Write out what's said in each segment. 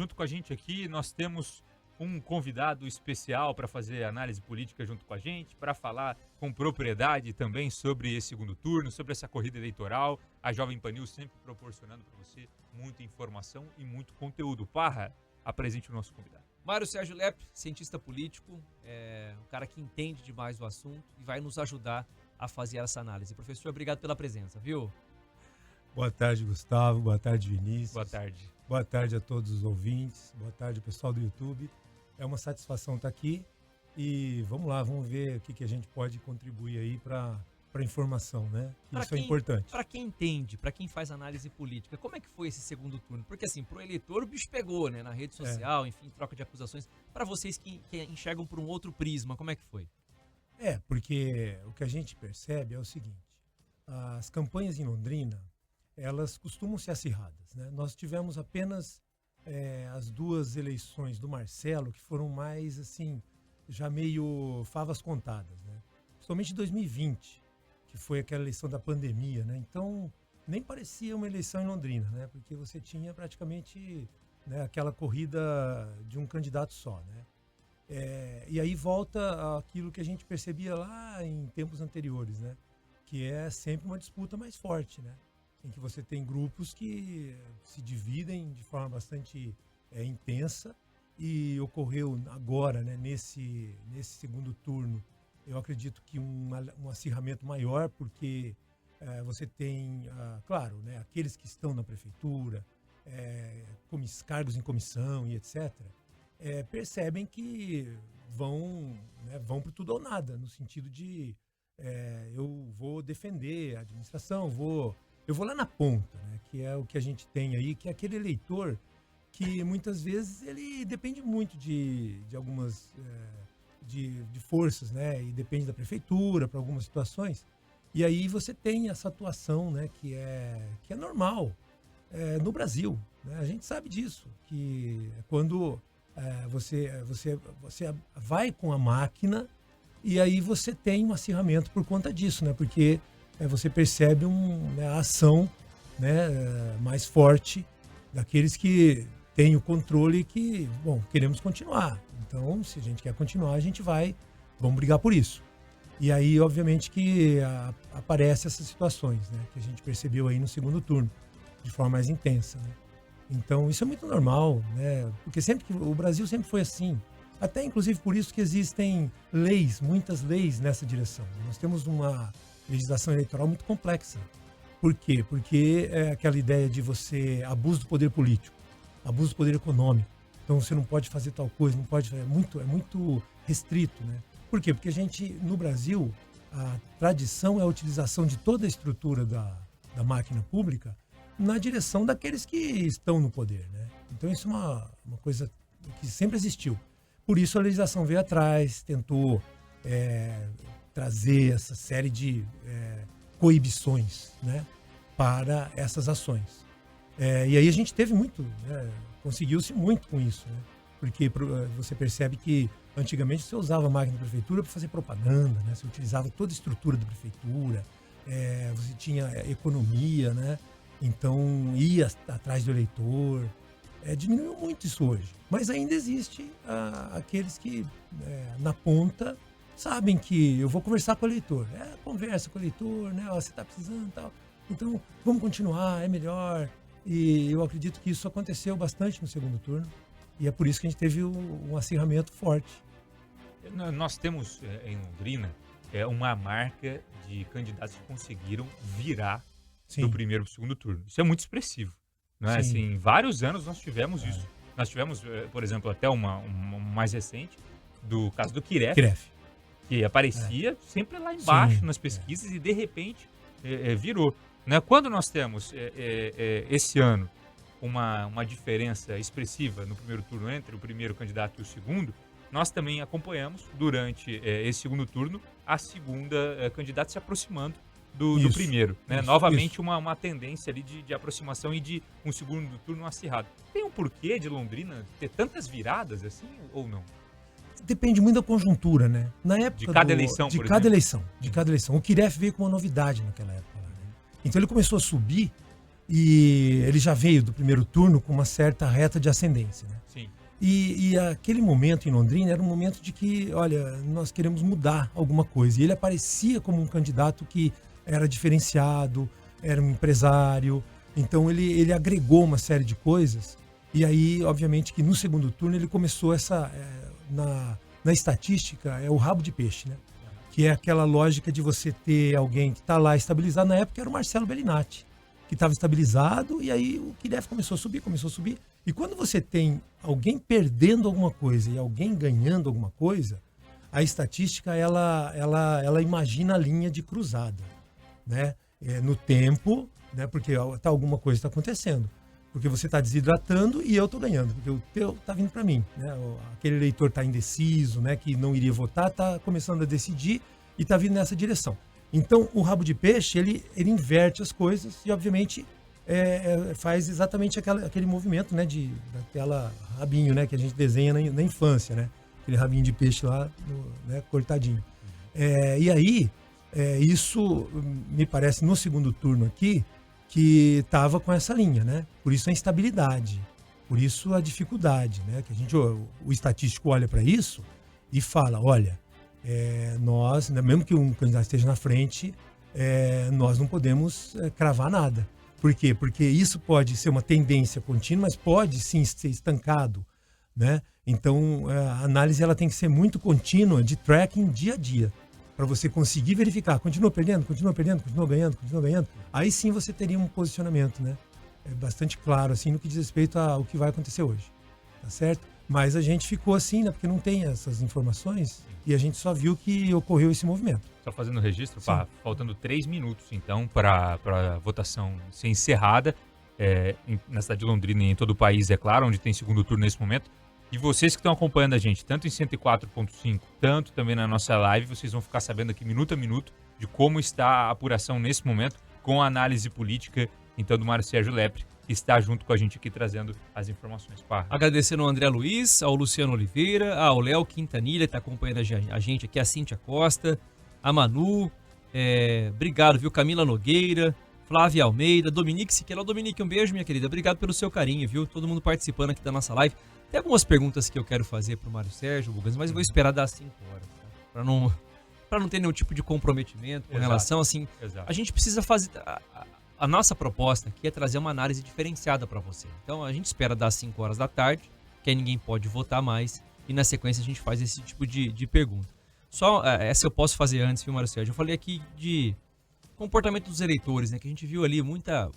junto com a gente aqui, nós temos um convidado especial para fazer análise política junto com a gente, para falar com propriedade também sobre esse segundo turno, sobre essa corrida eleitoral. A Jovem Pan News sempre proporcionando para você muita informação e muito conteúdo. Parra, apresente o nosso convidado. Mário Sérgio Lepp, cientista político, um cara que entende demais do assunto e vai nos ajudar a fazer essa análise. Professor, obrigado pela presença, viu? Boa tarde, Gustavo. Boa tarde, Vinícius. Boa tarde. Boa tarde a todos os ouvintes. Boa tarde, pessoal do YouTube. É uma satisfação estar aqui e vamos lá, vamos ver o que a gente pode contribuir aí para a informação, né? Isso é importante. Para quem entende, para quem faz análise política, como é que foi esse segundo turno? Porque assim, pro eleitor o bicho pegou, né? Na rede social, enfim, troca de acusações. Para vocês que enxergam por um outro prisma, como é que foi? Porque o que a gente percebe é o seguinte, as campanhas em Londrina, elas costumam ser acirradas, né? Nós tivemos apenas as duas eleições do Marcelo, que foram mais, assim, já meio favas contadas, né? Somente em 2020, que foi aquela eleição da pandemia, né? Então, nem parecia uma eleição em Londrina, né? Porque você tinha praticamente, né, aquela corrida de um candidato só, né? E aí volta aquilo que a gente percebia lá em tempos anteriores, né? Que é sempre uma disputa mais forte, né? Em que você tem grupos que se dividem de forma bastante intensa, e ocorreu agora, né, nesse segundo turno, eu acredito que um acirramento maior, porque você tem, claro, né, aqueles que estão na prefeitura, cargos em comissão e etc., percebem que vão para tudo ou nada, no sentido de eu vou defender a administração, eu vou lá na ponta, né, que é o que a gente tem aí, que é aquele eleitor que muitas vezes ele depende muito de algumas de forças, né, e depende da prefeitura para algumas situações. E aí você tem essa atuação, né, que é normal no Brasil, né? A gente sabe disso, que quando você vai com a máquina e aí você tem um acirramento por conta disso, né, porque você percebe a ação, né, mais forte daqueles que têm o controle e que, queremos continuar. Então, se a gente quer continuar, vamos brigar por isso. E aí, obviamente, que aparecem essas situações, né, que a gente percebeu aí no segundo turno, de forma mais intensa, né? Então, isso é muito normal, né, porque o Brasil sempre foi assim. Até, inclusive, por isso que existem muitas leis nessa direção. Nós temos uma legislação eleitoral muito complexa. Por quê? Porque é aquela ideia de você abuso do poder político, abuso do poder econômico. Então você não pode fazer tal coisa, não pode, é muito restrito, né? Por quê? Porque a gente, no Brasil, a tradição é a utilização de toda a estrutura da máquina pública na direção daqueles que estão no poder, né? Então isso é uma coisa que sempre existiu. Por isso a legislação veio atrás, tentou trazer essa série de coibições, né, para essas ações. E aí a gente teve muito, né, conseguiu-se muito com isso, né, porque você percebe que antigamente você usava a máquina da prefeitura para fazer propaganda, né, você utilizava toda a estrutura da prefeitura, você tinha economia, né, então ia atrás do eleitor. Diminuiu muito isso hoje, mas ainda existe aqueles que na ponta sabem que eu vou conversar com o eleitor. Conversa com o eleitor, né? Você está precisando e tal. Então, vamos continuar, é melhor. E eu acredito que isso aconteceu bastante no segundo turno. E é por isso que a gente teve um acirramento forte. Nós temos em Londrina uma marca de candidatos que conseguiram virar do primeiro para o segundo turno. Isso é muito expressivo. Não é? Assim, em vários anos nós tivemos isso. Nós tivemos, por exemplo, até uma mais recente, do caso do Kiref. Que aparecia sempre lá embaixo nas pesquisas e de repente virou. Né? Quando nós temos esse ano uma diferença expressiva no primeiro turno entre o primeiro candidato e o segundo, nós também acompanhamos durante esse segundo turno a segunda candidata se aproximando do primeiro. Né? Novamente uma tendência ali de aproximação e de um segundo turno acirrado. Tem um porquê de Londrina ter tantas viradas assim ou não? Depende muito da conjuntura, né? Na época de cada eleição, de cada eleição. O Kiref veio com uma novidade naquela época. Né? Então ele começou a subir e ele já veio do primeiro turno com uma certa reta de ascendência, né? Sim. E aquele momento em Londrina era um momento de que, olha, nós queremos mudar alguma coisa. E ele aparecia como um candidato que era diferenciado, era um empresário. Então ele agregou uma série de coisas. E aí, obviamente, que no segundo turno ele começou na estatística, é o rabo de peixe, né? Que é aquela lógica de você ter alguém que está lá estabilizado. Na época era o Marcelo Bellinati, que estava estabilizado, e aí o Kilef começou a subir. E quando você tem alguém perdendo alguma coisa e alguém ganhando alguma coisa, a estatística ela imagina a linha de cruzada, né? No tempo, né? Porque alguma coisa está acontecendo. Porque você está desidratando e eu estou ganhando, porque o teu está vindo para mim, né? Aquele eleitor está indeciso, né? Que não iria votar, está começando a decidir e está vindo nessa direção. Então, o rabo de peixe, ele inverte as coisas e, obviamente, faz exatamente aquele movimento, né, daquela rabinho, né, que a gente desenha na infância, né? Aquele rabinho de peixe lá, né, cortadinho. E aí, isso me parece no segundo turno aqui, que estava com essa linha, né? Por isso a instabilidade, por isso a dificuldade, né? Que o estatístico olha para isso e fala, olha, nós, né, mesmo que um candidato esteja na frente, nós não podemos cravar nada. Por quê? Porque isso pode ser uma tendência contínua, mas pode sim ser estancado, né? Então, a análise ela tem que ser muito contínua, de tracking dia a dia, para você conseguir verificar, continua perdendo, continua ganhando. Aí sim você teria um posicionamento, né? Bastante claro, assim, no que diz respeito ao que vai acontecer hoje, tá certo? Mas a gente ficou assim, né? Porque não tem essas informações e a gente só viu que ocorreu esse movimento. Só fazendo o registro, pá, faltando 3 minutos, então, para a votação ser encerrada, na cidade de Londrina e em todo o país, é claro, onde tem segundo turno nesse momento. E vocês que estão acompanhando a gente, tanto em 104.5, tanto também na nossa live, vocês vão ficar sabendo aqui minuto a minuto de como está a apuração nesse momento, com a análise política, então, do Mário Sérgio Lepre, que está junto com a gente aqui trazendo as informações. Pá. Agradecendo ao André Luiz, ao Luciano Oliveira, ao Léo Quintanilha, que está acompanhando a gente aqui, a Cíntia Costa, a Manu, obrigado, viu? Camila Nogueira, Flávia Almeida, Dominique Siqueira. Dominique, um beijo, minha querida. Obrigado pelo seu carinho, viu? Todo mundo participando aqui da nossa live. Tem algumas perguntas que eu quero fazer pro Mário Sérgio, Bugans, mas eu vou esperar dar 5 horas, tá? Para não ter nenhum tipo de comprometimento com relação, assim, a gente precisa fazer... A nossa proposta aqui é trazer uma análise diferenciada para você. Então, a gente espera dar 5 horas da tarde, que aí ninguém pode votar mais, e na sequência a gente faz esse tipo de pergunta. Só essa eu posso fazer antes, viu, Mário Sérgio? Eu falei aqui de comportamento dos eleitores, né? Que a gente viu ali muita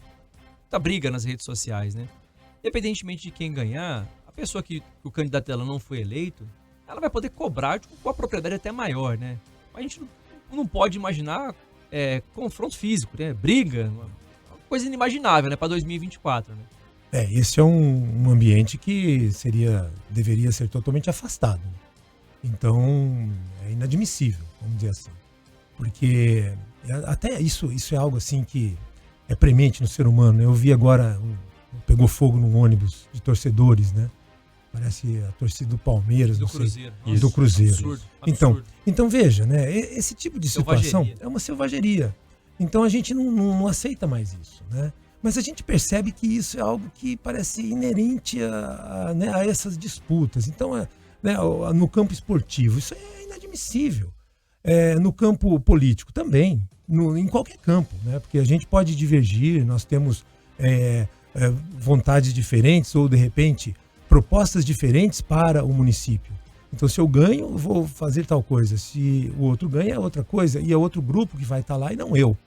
briga nas redes sociais, né? Independentemente de quem ganhar, a pessoa que o candidato dela não foi eleito, ela vai poder cobrar com a propriedade até maior, né? Mas a gente não pode imaginar confronto físico, né? Briga, uma coisa inimaginável, né? Para 2024, né? Esse é um ambiente que deveria ser totalmente afastado. Então, é inadmissível, vamos dizer assim. Porque até isso é algo assim que é premente no ser humano. Eu vi agora, pegou fogo num ônibus de torcedores, né? Parece a torcida do Palmeiras, não sei. Cruzeiro. Do Cruzeiro. Absurdo. Então veja, né? Esse tipo de situação é uma selvageria. Então a gente não aceita mais isso, né? Mas a gente percebe que isso é algo que parece inerente a essas disputas. Então, né, no campo esportivo, isso é inadmissível. No campo político também, em qualquer campo, né? Porque a gente pode divergir, nós temos vontades diferentes ou, de repente, propostas diferentes para o município. Então, se eu ganho, eu vou fazer tal coisa. Se o outro ganha, é outra coisa. E é outro grupo que vai estar lá e não eu.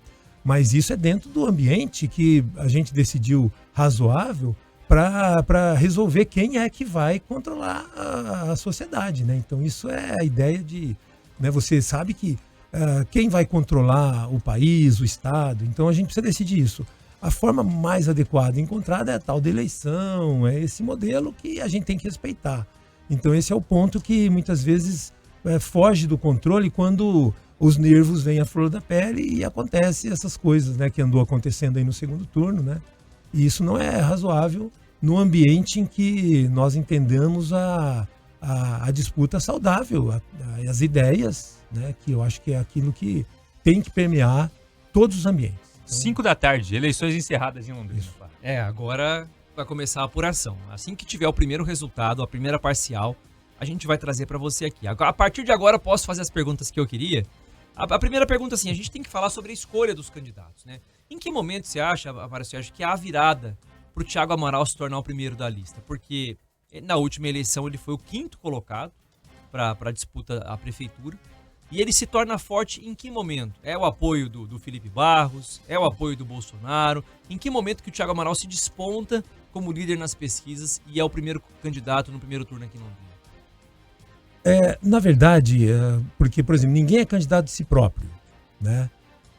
Mas isso é dentro do ambiente que a gente decidiu razoável para resolver quem é que vai controlar a sociedade, né? Então, isso é a ideia de... Né, você sabe que quem vai controlar o país, o Estado. Então, a gente precisa decidir isso. A forma mais adequada encontrada é a tal da eleição, é esse modelo que a gente tem que respeitar. Então esse é o ponto que muitas vezes foge do controle quando os nervos vêm à flor da pele e acontece essas coisas, né, que andou acontecendo aí no segundo turno, né? E isso não é razoável no ambiente em que nós entendamos a disputa saudável, as ideias, né, que eu acho que é aquilo que tem que permear todos os ambientes. 5 da tarde, eleições encerradas em Londrina. Agora vai começar a apuração. Assim que tiver o primeiro resultado, a primeira parcial, a gente vai trazer para você aqui. A partir de agora, eu posso fazer as perguntas que eu queria? A primeira pergunta, assim, a gente tem que falar sobre a escolha dos candidatos, né? Em que momento você acha, Márcio, que há a virada para o Thiago Amaral se tornar o primeiro da lista? Porque na última eleição ele foi o 5º colocado para a disputa à prefeitura. E ele se torna forte em que momento? É o apoio do Felipe Barros? É o apoio do Bolsonaro? Em que momento que o Thiago Amaral se desponta como líder nas pesquisas e é o primeiro candidato no primeiro turno aqui em Londrina? Na verdade, porque, por exemplo, ninguém é candidato de si próprio, né?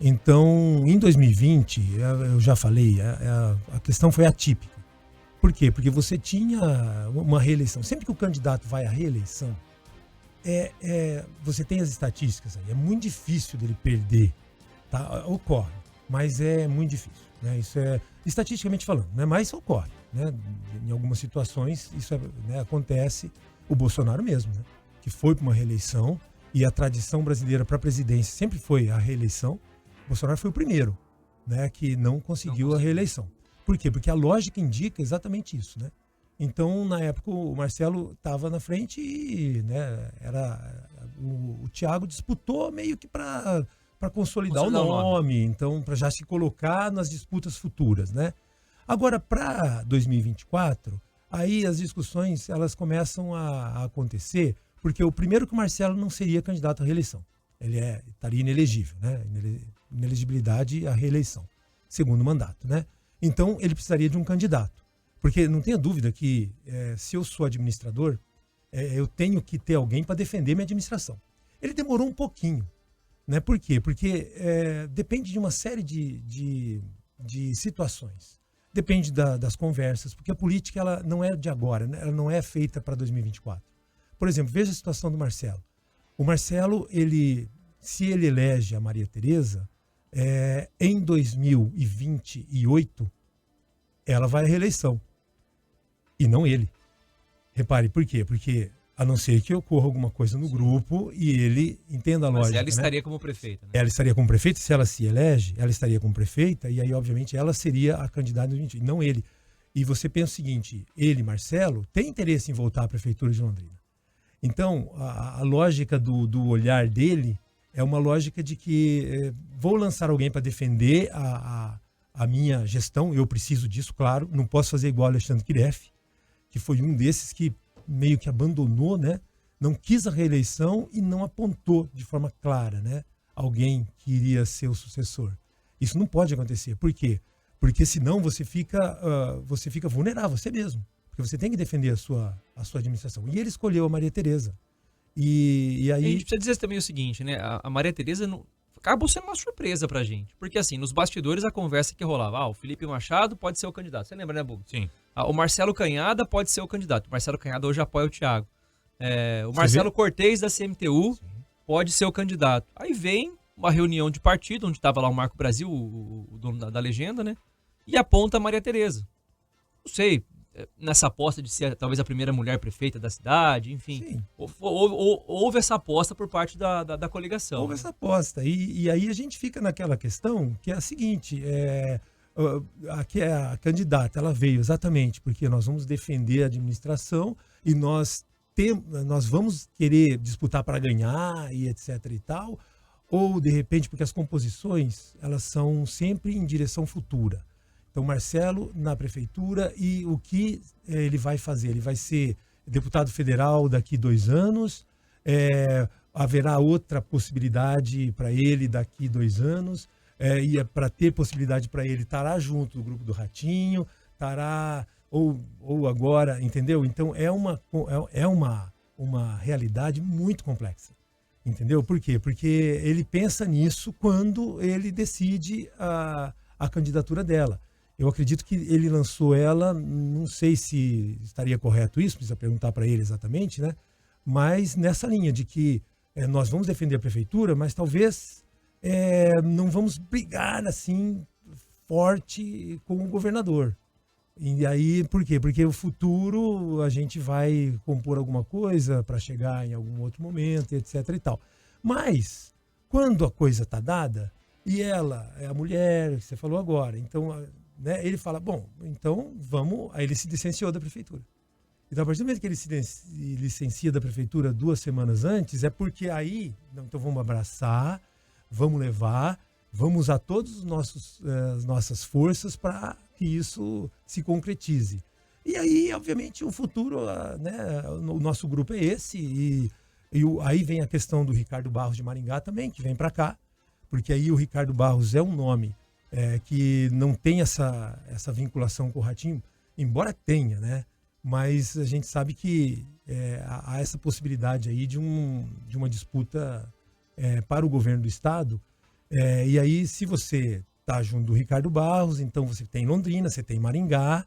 Então, em 2020, eu já falei, a questão foi atípica. Por quê? Porque você tinha uma reeleição. Sempre que o candidato vai à reeleição, você tem as estatísticas aí. É muito difícil dele perder, tá? Ocorre, mas é muito difícil, né? Isso é estatisticamente falando, né? Mas ocorre, né? Em algumas situações isso acontece. O Bolsonaro mesmo, né? Que foi para uma reeleição, e a tradição brasileira para a presidência sempre foi a reeleição. O Bolsonaro foi o primeiro, né, que não conseguiu a reeleição. Por quê? Porque a lógica indica exatamente isso, né? Então, na época, o Marcelo estava na frente e, né, o Thiago disputou meio que para consolidar o nome, então, para já se colocar nas disputas futuras, né? Agora, para 2024, aí as discussões elas começam a acontecer, porque o primeiro que o Marcelo não seria candidato à reeleição. Ele estaria inelegível, né? Inelegibilidade à reeleição. Segundo mandato, né? Então, ele precisaria de um candidato. Porque não tenha dúvida que, se eu sou administrador, eu tenho que ter alguém para defender minha administração. Ele demorou um pouquinho, né? Por quê? Porque depende de uma série de situações. Depende das conversas, porque a política ela não é de agora, né? Ela não é feita para 2024. Por exemplo, veja a situação do Marcelo. O Marcelo, se ele elege a Maria Tereza, em 2028, ela vai à reeleição. E não ele. Repare, por quê? Porque, a não ser que ocorra alguma coisa no grupo e ele entenda a lógica. Mas ela estaria, né? como prefeita, né? Ela estaria como prefeita, se ela se elege, ela estaria como prefeita, e aí, obviamente, ela seria a candidata em 2020, não ele. E você pensa o seguinte, ele, Marcelo, tem interesse em voltar à prefeitura de Londrina. Então, a lógica do olhar dele é uma lógica de que vou lançar alguém para defender a minha gestão, eu preciso disso, claro, não posso fazer igual Alexandre Kiref, que foi um desses que meio que abandonou, né? Não quis a reeleição e não apontou de forma clara, né, alguém que iria ser o sucessor. Isso não pode acontecer. Por quê? Porque senão você fica vulnerável, você mesmo. Porque você tem que defender a sua administração. E ele escolheu a Maria Tereza. E aí... A gente precisa dizer também o seguinte, né? A Maria Tereza acabou sendo uma surpresa pra gente. Porque assim, nos bastidores a conversa que rolava, o Felipe Machado pode ser o candidato. Você lembra, né, Bug? Sim. O Marcelo Canhada pode ser o candidato. O Marcelo Canhada hoje apoia o Thiago. O Marcelo Cortez da CMTU Sim. pode ser o candidato. Aí vem uma reunião de partido, onde estava lá o Marco Brasil, o dono da legenda, né? E aponta a Maria Tereza. Não sei, nessa aposta de ser talvez a primeira mulher prefeita da cidade, enfim. Houve essa aposta por parte da coligação. Houve essa aposta. E aí a gente fica naquela questão que é a seguinte, aqui é a candidata, ela veio exatamente porque nós vamos defender a administração e nós vamos querer disputar para ganhar e etc e tal, ou de repente porque as composições elas são sempre em direção futura. Então, Marcelo na prefeitura, e o que ele vai fazer? Ele vai ser deputado federal daqui 2 anos, haverá outra possibilidade para ele daqui 2 anos, e para ter possibilidade para ele estará junto do grupo do Ratinho, estará, ou agora, entendeu? Então, é uma realidade muito complexa, entendeu? Por quê? Porque ele pensa nisso quando ele decide a candidatura dela. Eu acredito que ele lançou ela, não sei se estaria correto isso, precisa perguntar para ele exatamente, né? Mas nessa linha de que nós vamos defender a prefeitura, mas talvez não vamos brigar assim forte com o governador. E aí, por quê? Porque o futuro a gente vai compor alguma coisa para chegar em algum outro momento, etc e tal. Mas, quando a coisa está dada, E ela é a mulher que você falou agora. Então, né, ele fala, bom, então vamos... Aí ele se licenciou da prefeitura. Então, a partir do momento que ele se licencia da prefeitura 2 semanas antes, é porque aí, então vamos abraçar, vamos levar, vamos usar todas as nossas forças para que isso se concretize. E aí, obviamente, o futuro, né, o nosso grupo é esse. Aí vem a questão do Ricardo Barros de Maringá também, que vem para cá, porque aí o Ricardo Barros é um nome que não tem essa vinculação com o Ratinho, embora tenha, né? Mas a gente sabe que há essa possibilidade aí de uma disputa para o governo do estado. E aí, se você está junto do Ricardo Barros, então você tem Londrina, você tem Maringá,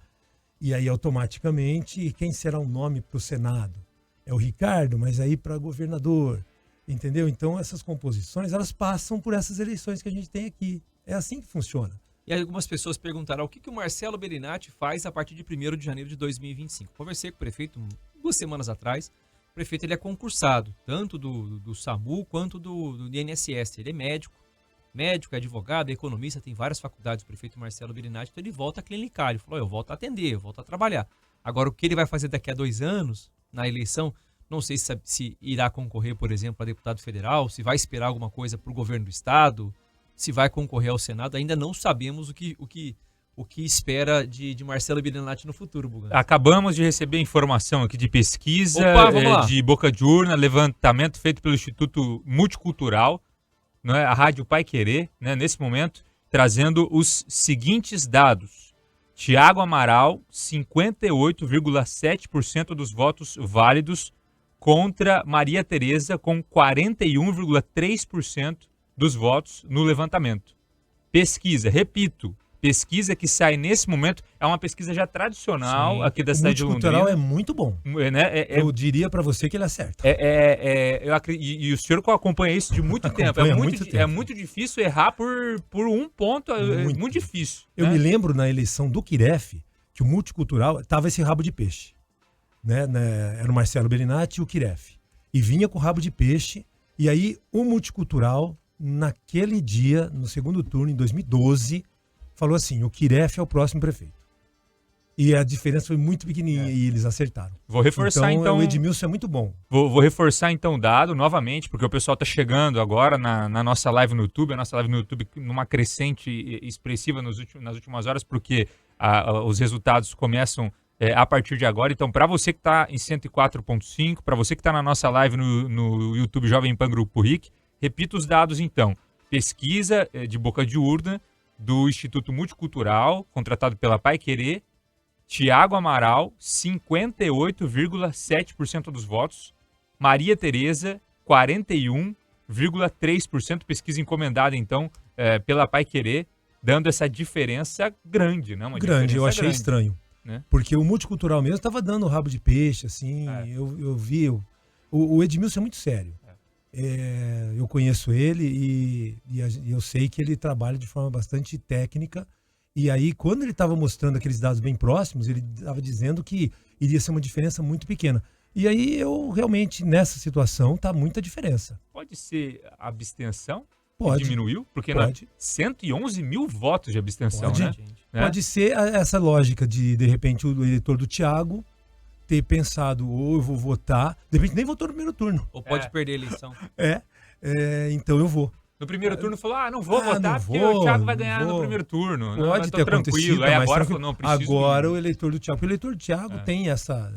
e aí automaticamente quem será o nome para o Senado? É o Ricardo, mas aí para governador, entendeu? Então essas composições, elas passam por essas eleições que a gente tem aqui. É assim que funciona. E algumas pessoas perguntaram o que o Marcelo Bellinati faz a partir de 1º de janeiro de 2025. Conversei com o prefeito 2 semanas atrás. O prefeito ele é concursado, tanto do SAMU quanto do INSS. Ele é médico, é advogado, é economista, tem várias faculdades, o prefeito Marcelo Bellinati, então ele volta a clinicar. Ele falou, eu volto a atender, eu volto a trabalhar. Agora, o que ele vai fazer daqui a 2 anos, na eleição, não sei se irá concorrer, por exemplo, a deputado federal, se vai esperar alguma coisa para o governo do estado, se vai concorrer ao Senado, ainda não sabemos o que espera de Marcelo Bellinati no futuro, Bugan. Acabamos de receber informação aqui de pesquisa, de boca de urna, levantamento feito pelo Instituto Multicultural, né, a Rádio Pai Querer, né, nesse momento, trazendo os seguintes dados. Tiago Amaral, 58,7% dos votos válidos, contra Maria Tereza, com 41,3% dos votos no levantamento. Pesquisa, repito, pesquisa que sai nesse momento, é uma pesquisa já tradicional aqui da cidade de Londrina. O multicultural é muito bom. Eu diria para você que ele acerta. E o senhor acompanha isso de muito tempo. É muito difícil errar por um ponto, muito difícil. Eu me lembro na eleição do Quiref, que o multicultural tava esse rabo de peixe. Né? Era o Marcelo Bellinati e o Quiref. E vinha com o rabo de peixe, e aí o multicultural, naquele dia, no segundo turno, em 2012, falou assim, o Quiref é o próximo prefeito. E a diferença foi muito pequenininha e eles acertaram. Vou reforçar então... O Edmilson é muito bom. Vou reforçar então o dado novamente, porque o pessoal está chegando agora na nossa live no YouTube, a nossa live no YouTube numa crescente expressiva nas últimas horas, porque os resultados começam a partir de agora. Então, para você que está em 104.5, para você que está na nossa live no YouTube Jovem Pan Grupo RIC, repito os dados então. Pesquisa de boca de urna do Instituto Multicultural, contratado pela Pai Querer, Tiago Amaral, 58,7% dos votos, Maria Tereza, 41,3%, pesquisa encomendada então pela Pai Querer, dando essa diferença grande, né? Eu achei estranho. Né? Porque o multicultural mesmo estava dando rabo de peixe, assim, eu vi. O Edmilson é muito sério. Eu conheço ele e eu sei que ele trabalha de forma bastante técnica. E aí, quando ele estava mostrando aqueles dados bem próximos, ele estava dizendo que iria ser uma diferença muito pequena. E aí, eu realmente, nessa situação, tá muita diferença. Pode ser a abstenção? Pode. Diminuiu? Porque pode. 111 mil votos de abstenção, pode, né? Pode ser essa lógica de repente, o eleitor do Thiago ter pensado, ou eu vou votar, de repente nem votou no primeiro turno. Ou pode perder a eleição. Então eu vou. No primeiro turno falou, não vou votar porque o Thiago vai ganhar no primeiro turno. Pode ter acontecido, aí agora falou, não, preciso. Agora o eleitor do Thiago, porque o eleitor do Thiago tem essa...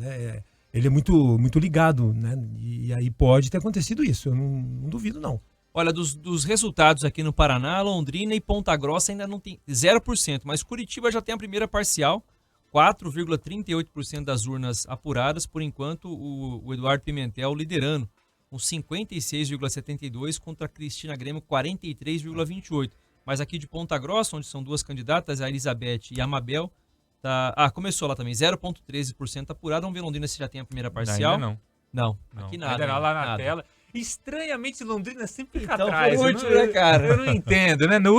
ele é muito, muito ligado, né? E aí pode ter acontecido isso, eu não duvido não. Olha, dos resultados aqui no Paraná, Londrina e Ponta Grossa ainda não tem 0%, mas Curitiba já tem a primeira parcial, 4,38% das urnas apuradas, por enquanto o Eduardo Pimentel liderando, com 56,72% contra a Cristina Grêmio, 43,28%. Mas aqui de Ponta Grossa, onde são duas candidatas, a Elizabeth e a Mabel, começou lá também, 0,13% apurado. Vamos ver Londrina se já tem a primeira parcial. Ainda não. Não, aqui nada. Ainda lá na tela. Estranhamente, Londrina sempre fica Então, atrás. por último, né, cara? Eu não entendo, né? Na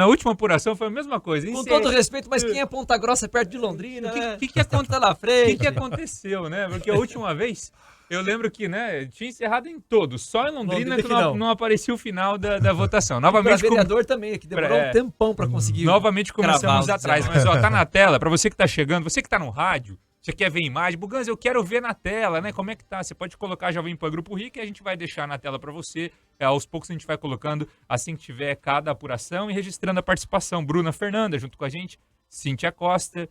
última apuração foi a mesma coisa. Com todo respeito, mas quem é Ponta Grossa perto de Londrina? O que tá na frente? que aconteceu, né? Porque a última vez, eu lembro que, né, tinha encerrado em todos. Só em Londrina que não aparecia o final da votação. Novamente, o vereador também, que demorou um tempão para conseguir. Novamente começamos atrás. Mas, ó, tá na tela, para você que tá chegando, você que tá no rádio, você quer ver imagem, Bugans, eu quero ver na tela, né? Como é que tá? Você pode colocar Jovem Pan Grupo Rico e a gente vai deixar na tela para você. Aos poucos a gente vai colocando assim que tiver cada apuração e registrando a participação. Bruna Fernanda junto com a gente, Cíntia Costa,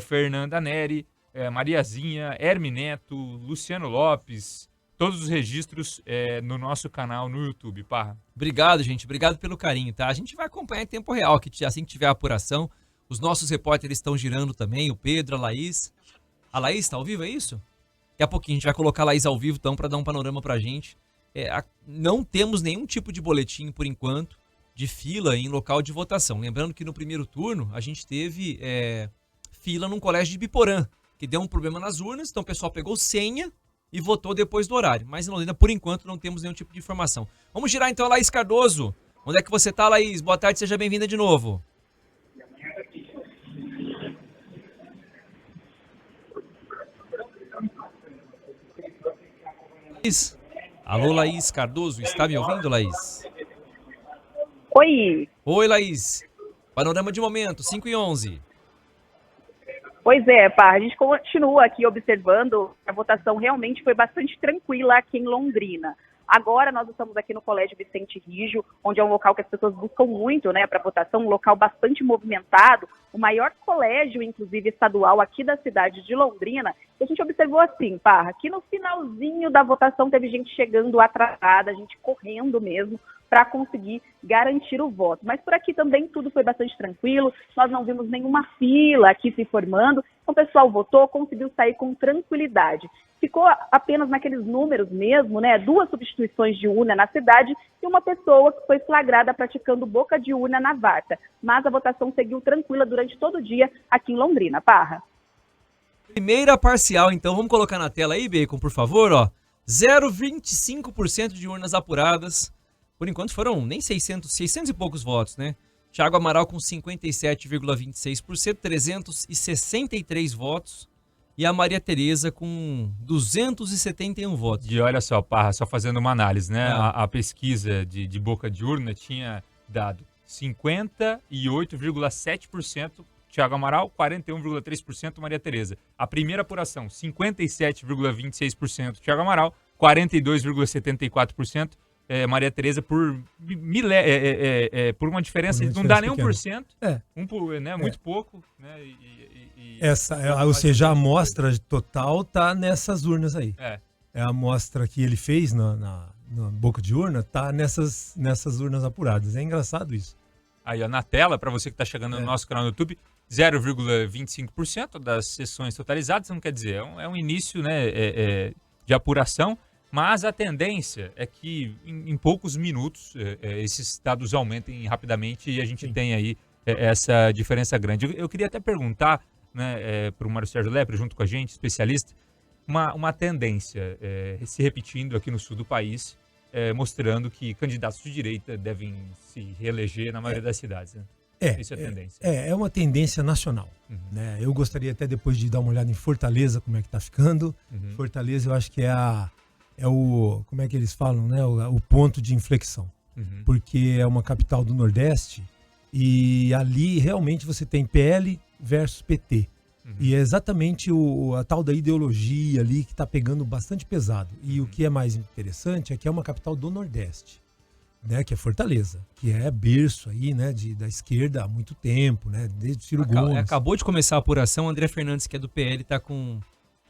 Fernanda Neri, Mariazinha, Herme Neto, Luciano Lopes, todos os registros no nosso canal no YouTube, Parra. Obrigado, gente. Obrigado pelo carinho, tá? A gente vai acompanhar em tempo real, assim que tiver a apuração. Os nossos repórteres estão girando também, o Pedro, a Laís. A Laís está ao vivo, é isso? Daqui a pouquinho a gente vai colocar a Laís ao vivo, então, para dar um panorama pra gente. Não temos nenhum tipo de boletim, por enquanto, de fila em local de votação. Lembrando que no primeiro turno, a gente teve fila num colégio de Biporã, que deu um problema nas urnas, então o pessoal pegou senha e votou depois do horário. Mas em Londrina, por enquanto, não temos nenhum tipo de informação. Vamos girar então a Laís Cardoso. Onde é que você tá, Laís? Boa tarde, seja bem-vinda de novo. Laís. Alô, Laís Cardoso, está me ouvindo, Laís? Oi. Oi, Laís. Panorama de momento, 5h11. Pois é, Parra, a gente continua aqui observando que a votação realmente foi bastante tranquila aqui em Londrina. Agora nós estamos aqui no Colégio Vicente Rijo, onde é um local que as pessoas buscam muito, né, para votação, um local bastante movimentado, o maior colégio, inclusive, estadual aqui da cidade de Londrina. E a gente observou assim, Parra, que no finalzinho da votação teve gente chegando atrasada, gente correndo mesmo, para conseguir garantir o voto. Mas por aqui também tudo foi bastante tranquilo, nós não vimos nenhuma fila aqui se formando, então o pessoal votou, conseguiu sair com tranquilidade. Ficou apenas naqueles números mesmo, né, 2 substituições de urna na cidade e uma pessoa que foi flagrada praticando boca de urna na Varta. Mas a votação seguiu tranquila durante todo o dia aqui em Londrina, Parra. Primeira parcial, então, vamos colocar na tela aí, Bacon, por favor, ó. 0,25% de urnas apuradas. Por enquanto foram nem 600 e poucos votos, né? Thiago Amaral com 57,26%, 363 votos. E a Maria Tereza com 271 votos. E olha só, Parra, só fazendo uma análise, né? A pesquisa de boca de urna tinha dado 58,7% Thiago Amaral, 41,3% Maria Tereza. A primeira apuração, 57,26% Thiago Amaral, 42,74% Maria Tereza por uma diferença de não dá nem 1%. Muito pouco. Né? Ou seja, a amostra total tá nessas urnas aí. A amostra que ele fez na boca de urna tá nessas urnas apuradas. É engraçado isso. Aí, ó, na tela, para você que está chegando no nosso canal no YouTube, 0,25% das sessões totalizadas, não quer dizer, é um início, né, de apuração. Mas a tendência é que em poucos minutos esses dados aumentem rapidamente e a gente tem aí essa diferença grande. Eu queria até perguntar, né, para o Mário Sérgio Lepre, junto com a gente, especialista, uma tendência se repetindo aqui no sul do país, mostrando que candidatos de direita devem se reeleger na maioria das cidades. Né? Isso é a tendência. É uma tendência nacional. Né? Eu gostaria até depois de dar uma olhada em Fortaleza, como é que está ficando. Fortaleza eu acho que é o, como é que eles falam, né? O ponto de inflexão. Porque é uma capital do Nordeste e ali realmente você tem PL versus PT. E é exatamente a tal da ideologia ali que está pegando bastante pesado. E o que é mais interessante é que é uma capital do Nordeste, né? Que é Fortaleza, que é berço aí, né? Da esquerda há muito tempo, né? Desde Ciro Gomes. Acabou de começar a apuração, André Fernandes, que é do PL, está com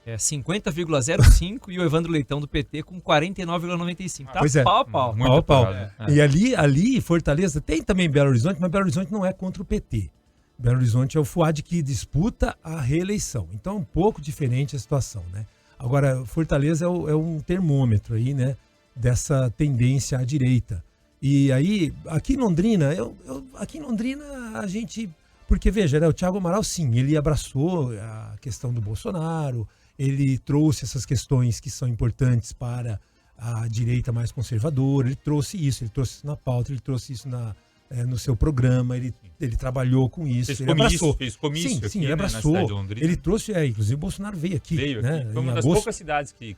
50,05 e o Evandro Leitão do PT com 49,95. Tá pau a pau. Pau a pau. E ali, Fortaleza, tem também Belo Horizonte, mas Belo Horizonte não é contra o PT. Belo Horizonte é o Fuad que disputa a reeleição. Então é um pouco diferente a situação, né? Agora, Fortaleza é um termômetro aí, né? Dessa tendência à direita. E aí, aqui em Londrina, a gente... Porque, veja, né, o Thiago Amaral, sim, ele abraçou a questão do Bolsonaro, ele trouxe essas questões que são importantes para a direita mais conservadora, ele trouxe isso na pauta, ele trouxe isso no seu programa, ele trabalhou com isso. Fez comício sim, aqui, ele abraçou. na cidade de Londrina. Ele trouxe, inclusive o Bolsonaro veio aqui. Foi uma das poucas cidades que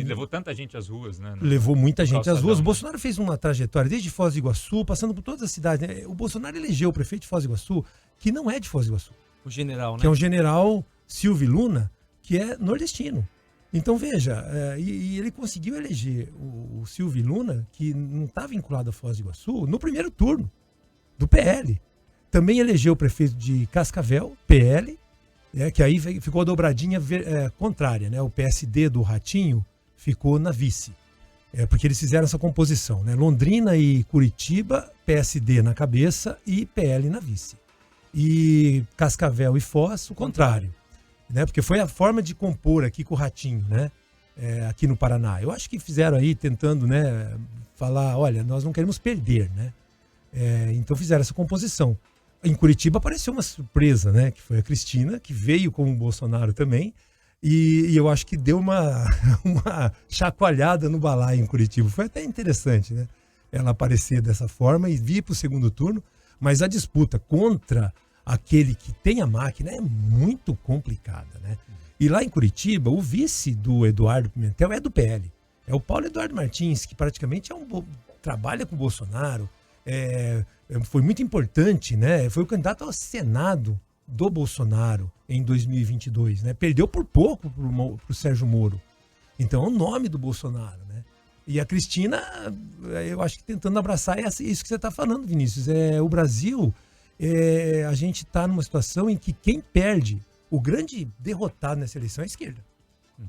levou tanta gente às ruas, né? Levou muita gente às ruas. O Bolsonaro fez uma trajetória desde Foz do Iguaçu, passando por todas as cidades, né? O Bolsonaro elegeu o prefeito de Foz do Iguaçu, que não é de Foz do Iguaçu. O general, né? Que é um general Silvio Luna, que é nordestino. Então, veja, e ele conseguiu eleger o Silvio Luna, que não está vinculado a Foz do Iguaçu, no primeiro turno do PL. Também elegeu o prefeito de Cascavel, PL, que aí ficou a dobradinha contrária, né? O PSD do Ratinho ficou na vice, porque eles fizeram essa composição, né? Londrina e Curitiba, PSD na cabeça e PL na vice. E Cascavel e Foz, o contrário. Né? Porque foi a forma de compor aqui com o Ratinho, né? Aqui no Paraná. Eu acho que fizeram aí tentando, né, falar, olha, nós não queremos perder, né? Então fizeram essa composição. Em Curitiba apareceu uma surpresa, né? Que foi a Cristina, que veio com o Bolsonaro também, e eu acho que deu uma chacoalhada no balaio em Curitiba. Foi até interessante, né? Ela aparecer dessa forma e vir para o segundo turno, mas a disputa contra aquele que tem a máquina é muito complicada, né? E lá em Curitiba, o vice do Eduardo Pimentel é do PL. É o Paulo Eduardo Martins, que praticamente trabalha com o Bolsonaro. Foi muito importante, né? Foi o candidato ao Senado do Bolsonaro em 2022, né? Perdeu por pouco para o Sérgio Moro. Então é o nome do Bolsonaro, né? E a Cristina, eu acho que tentando abraçar isso que você está falando, Vinícius. O Brasil... a gente está numa situação em que quem perde, o grande derrotado nessa eleição é a esquerda.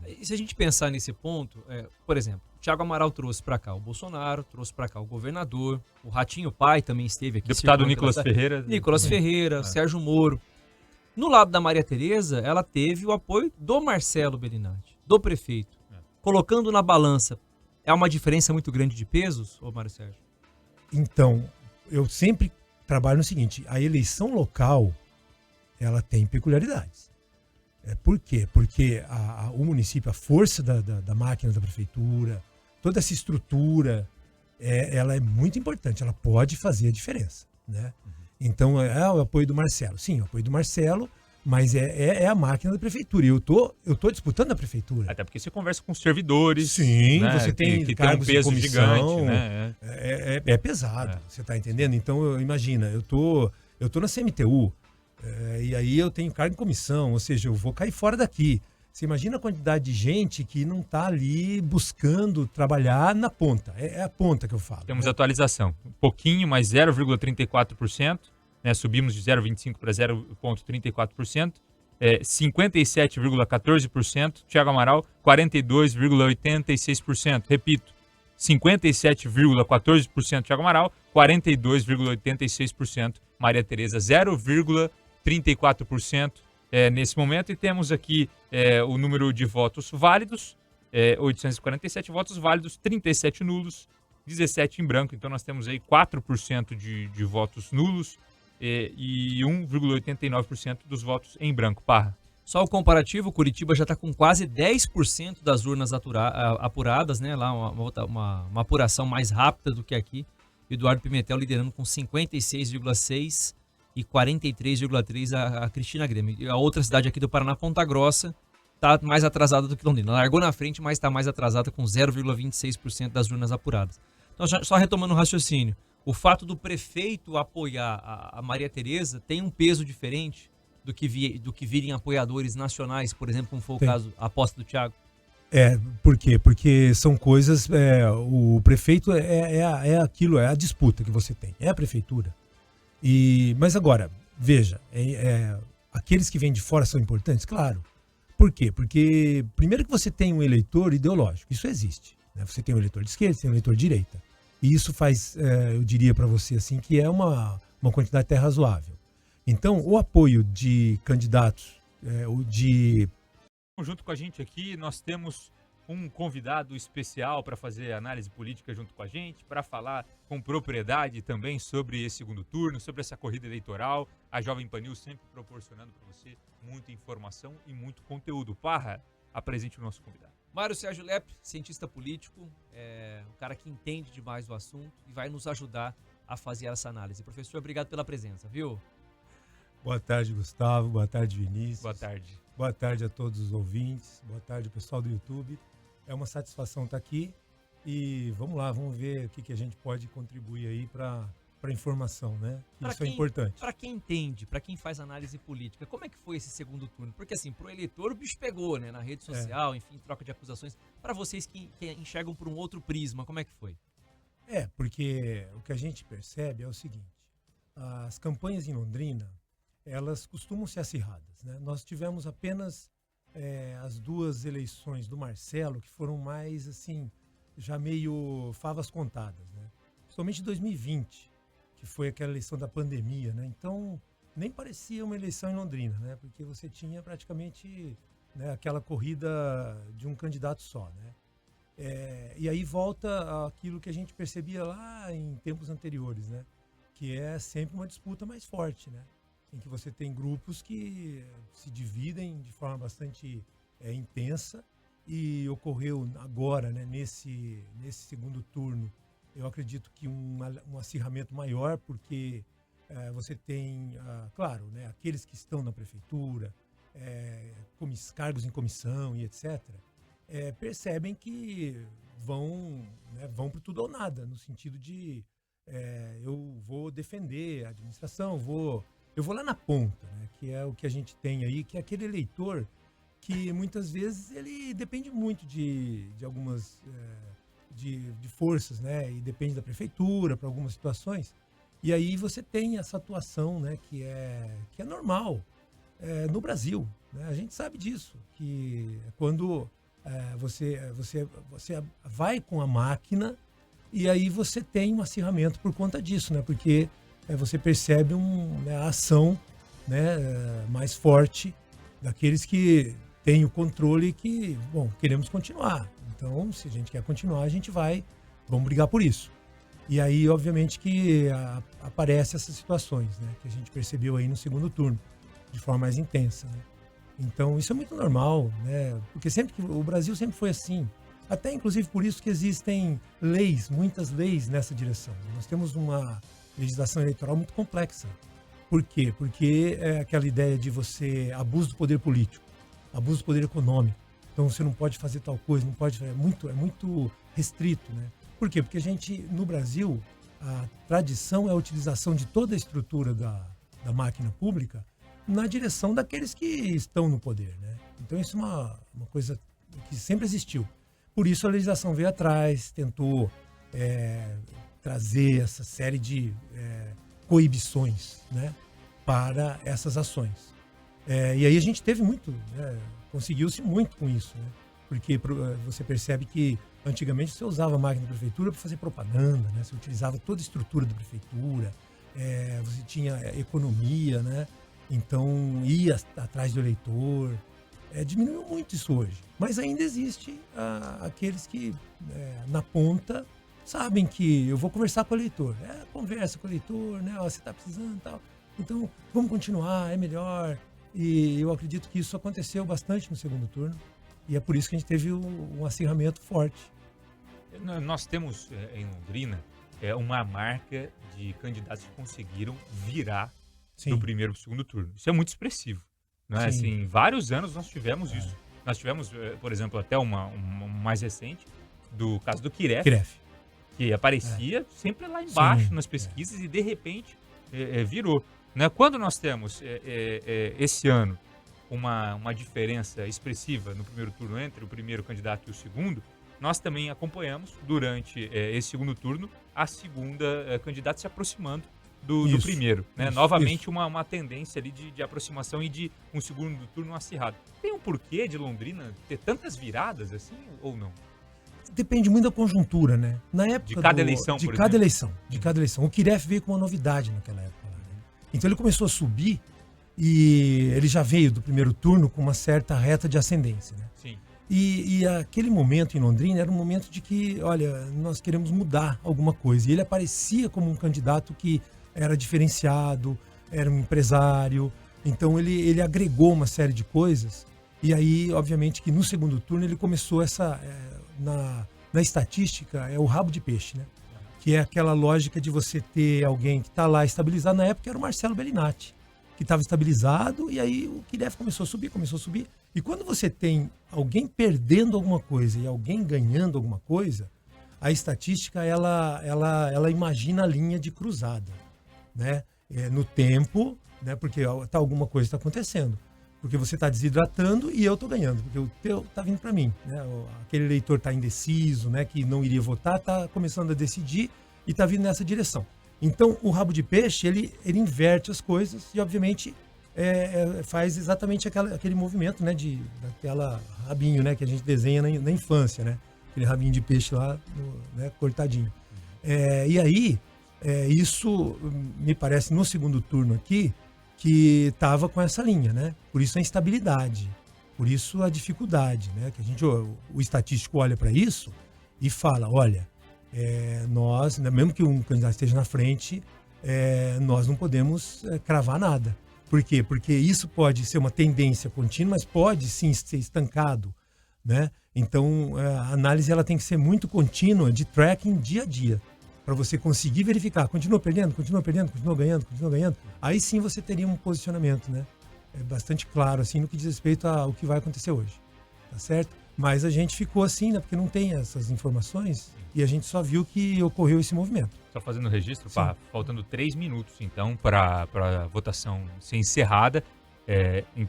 E se a gente pensar nesse ponto, por exemplo, o Thiago Amaral trouxe para cá o Bolsonaro, trouxe para cá o governador, o Ratinho Pai também esteve aqui. Deputado Nicolas Ferreira. Nicolas Ferreira, Sérgio Moro. No lado da Maria Tereza, ela teve o apoio do Marcelo Bellinati, do prefeito. Colocando na balança, é uma diferença muito grande de pesos, ô Mário Sérgio? Então, eu sempre trabalho no seguinte, a eleição local, ela tem peculiaridades. Por quê? Porque o município, a força da máquina da prefeitura, toda essa estrutura, ela é muito importante, ela pode fazer a diferença, né? Então, o apoio do Marcelo. Sim, o apoio do Marcelo, mas é a máquina da prefeitura. E eu tô disputando a prefeitura. Até porque você conversa com servidores. Sim, né? você tem que cargos tem um peso de comissão, gigante, né? É pesado, você tá entendendo? Então, imagina, eu tô na CMTU, e aí eu tenho cargo em comissão, ou seja, eu vou cair fora daqui. Você imagina a quantidade de gente que não tá ali buscando trabalhar na ponta. É a ponta que eu falo. Temos atualização. Um pouquinho, mais 0,34%. Né, subimos de 0,25% para 0,34%, 57,14%, Thiago Amaral, 42,86%. Repito, 57,14% Thiago Amaral, 42,86% Maria Tereza, 0,34% nesse momento. E temos aqui o número de votos válidos, 847 votos válidos, 37 nulos, 17 em branco. Então nós temos aí 4% de votos nulos, e 1,89% dos votos em branco. Parra. Só o comparativo, Curitiba já está com quase 10% das urnas apuradas, né? Lá uma apuração mais rápida do que aqui. Eduardo Pimentel liderando com 56,6% e 43,3% a Cristina Grêmio. E a outra cidade aqui do Paraná, Ponta Grossa, está mais atrasada do que Londrina. Largou na frente, mas está mais atrasada com 0,26% das urnas apuradas. Então, só retomando o raciocínio. O fato do prefeito apoiar a Maria Tereza tem um peso diferente do que virem apoiadores nacionais, por exemplo, como foi o caso, a aposta do Thiago? Por quê? Porque são coisas... o prefeito aquilo, é a disputa que você tem, é a prefeitura. Mas agora, veja, aqueles que vêm de fora são importantes? Claro. Por quê? Porque primeiro que você tem um eleitor ideológico, isso existe. Né? Você tem um eleitor de esquerda, você tem um eleitor de direita. E isso faz, eu diria para você assim, que é uma quantidade até razoável. Então, o apoio de candidatos, Junto com a gente aqui, nós temos um convidado especial para fazer análise política junto com a gente, para falar com propriedade também sobre esse segundo turno, sobre essa corrida eleitoral. A Jovem Pan News sempre proporcionando para você muita informação e muito conteúdo. Parra, apresente o nosso convidado. Mário Sérgio Lepp, cientista político, um cara que entende demais o assunto e vai nos ajudar a fazer essa análise. Professor, obrigado pela presença, viu? Boa tarde, Gustavo. Boa tarde, Vinícius. Boa tarde. Boa tarde a todos os ouvintes. Boa tarde, pessoal do YouTube. É uma satisfação estar aqui e vamos lá, vamos ver o que a gente pode contribuir aí para a informação, né? Isso é importante. Para quem entende, para quem faz análise política, como é que foi esse segundo turno? Porque assim, pro eleitor o bicho pegou, né? Na rede social, enfim, troca de acusações. Para vocês que enxergam por um outro prisma, como é que foi? Porque o que a gente percebe é o seguinte, as campanhas em Londrina, elas costumam ser acirradas, né? Nós tivemos apenas as duas eleições do Marcelo, que foram mais, assim, já meio favas contadas, né? Somente 2020, que foi aquela eleição da pandemia, né? Então, nem parecia uma eleição em Londrina, né? Porque você tinha praticamente, né, aquela corrida de um candidato só, né? E aí volta aquilo que a gente percebia lá em tempos anteriores, né? Que é sempre uma disputa mais forte, né? Em que você tem grupos que se dividem de forma bastante intensa, e ocorreu agora, né, nesse segundo turno, eu acredito que um acirramento maior, porque você tem, claro, né, aqueles que estão na prefeitura, cargos em comissão e etc., percebem que vão para tudo ou nada, no sentido de eu vou defender a administração, eu vou lá na ponta, né, que é o que a gente tem aí, que é aquele eleitor que muitas vezes ele depende muito de algumas de forças, né, e depende da prefeitura para algumas situações. E aí você tem essa atuação, né, que é normal no Brasil, né? A gente sabe disso, que quando você vai com a máquina e aí você tem um acirramento por conta disso, né? Porque você percebe a ação, né, mais forte daqueles que têm o controle e que, bom, queremos continuar. Então, se a gente quer continuar, vamos brigar por isso. E aí, obviamente, que aparecem essas situações, né, que a gente percebeu aí no segundo turno, de forma mais intensa, né? Então, isso é muito normal, né? Porque o Brasil sempre foi assim. Até, inclusive, por isso que existem muitas leis nessa direção. Nós temos uma legislação eleitoral muito complexa. Por quê? Porque é aquela ideia de você abuso do poder político, abuso do poder econômico. Então, você não pode fazer tal coisa, não pode, é muito restrito, né? Por quê? Porque a gente, no Brasil, a tradição é a utilização de toda a estrutura da máquina pública na direção daqueles que estão no poder, né? Então, isso é uma coisa que sempre existiu. Por isso, a legislação veio atrás, tentou trazer essa série de coibições, né, para essas ações. E aí a gente teve conseguiu-se muito com isso, né? Porque você percebe que antigamente você usava a máquina da prefeitura para fazer propaganda, né? Você utilizava toda a estrutura da prefeitura, você tinha economia, né? Então ia atrás do eleitor. Diminuiu muito isso hoje, mas ainda existe aqueles que na ponta sabem que eu vou conversar com o eleitor, conversa com o eleitor, né? Você está precisando e tal, então vamos continuar, é melhor. E eu acredito que isso aconteceu bastante no segundo turno, e é por isso que a gente teve um acirramento forte. Nós temos em Londrina uma marca de candidatos que conseguiram virar do primeiro para o segundo turno. Isso é muito expressivo, né? Assim, vários anos nós tivemos isso. Nós tivemos, por exemplo, até uma mais recente, do caso do Kiref, que aparecia sempre lá embaixo nas pesquisas e de repente virou, né? Quando nós temos esse ano uma diferença expressiva no primeiro turno entre o primeiro candidato e o segundo, nós também acompanhamos durante esse segundo turno a segunda candidata se aproximando do primeiro, né? Novamente uma tendência ali de aproximação e de um segundo turno acirrado. Tem um porquê de Londrina ter tantas viradas assim ou não? Depende muito da conjuntura, né? Na época de cada eleição, de cada eleição. O Kiref veio com uma novidade naquela época, né? Então ele começou a subir e ele já veio do primeiro turno com uma certa reta de ascendência, né? Sim. E aquele momento em Londrina era um momento de que, olha, nós queremos mudar alguma coisa. E ele aparecia como um candidato que era diferenciado, era um empresário. Então ele agregou uma série de coisas E aí, obviamente, que no segundo turno ele começou na estatística, é o rabo de peixe, né? Que é aquela lógica de você ter alguém que está lá estabilizado. Na época era o Marcelo Bellinati, que estava estabilizado, e aí o Kilef começou a subir. E quando você tem alguém perdendo alguma coisa e alguém ganhando alguma coisa, a estatística, ela imagina a linha de cruzada, né? No tempo, né? Porque alguma coisa está acontecendo. Porque você está desidratando e eu estou ganhando, porque o teu está vindo para mim, né? Aquele eleitor está indeciso, né? Que não iria votar, está começando a decidir e está vindo nessa direção. Então, o rabo de peixe, ele inverte as coisas e, obviamente, faz exatamente aquele movimento, né? Daquela rabinho, né? Que a gente desenha na infância, né? Aquele rabinho de peixe lá, né? Cortadinho. E aí, isso me parece no segundo turno aqui, que estava com essa linha, né? Por isso a instabilidade, por isso a dificuldade, né? Que o estatístico olha para isso e fala, olha, nós, mesmo que um candidato esteja na frente, nós não podemos cravar nada. Por quê? Porque isso pode ser uma tendência contínua, mas pode sim ser estancado, né? Então, a análise ela tem que ser muito contínua, de tracking dia a dia, para você conseguir verificar, continua perdendo, continua ganhando, aí sim você teria um posicionamento, né? Bastante claro, assim, no que diz respeito ao que vai acontecer hoje, tá certo? Mas a gente ficou assim, né? Porque não tem essas informações e a gente só viu que ocorreu esse movimento. Só fazendo o registro, pá, faltando 3 minutos, então, para a votação ser encerrada,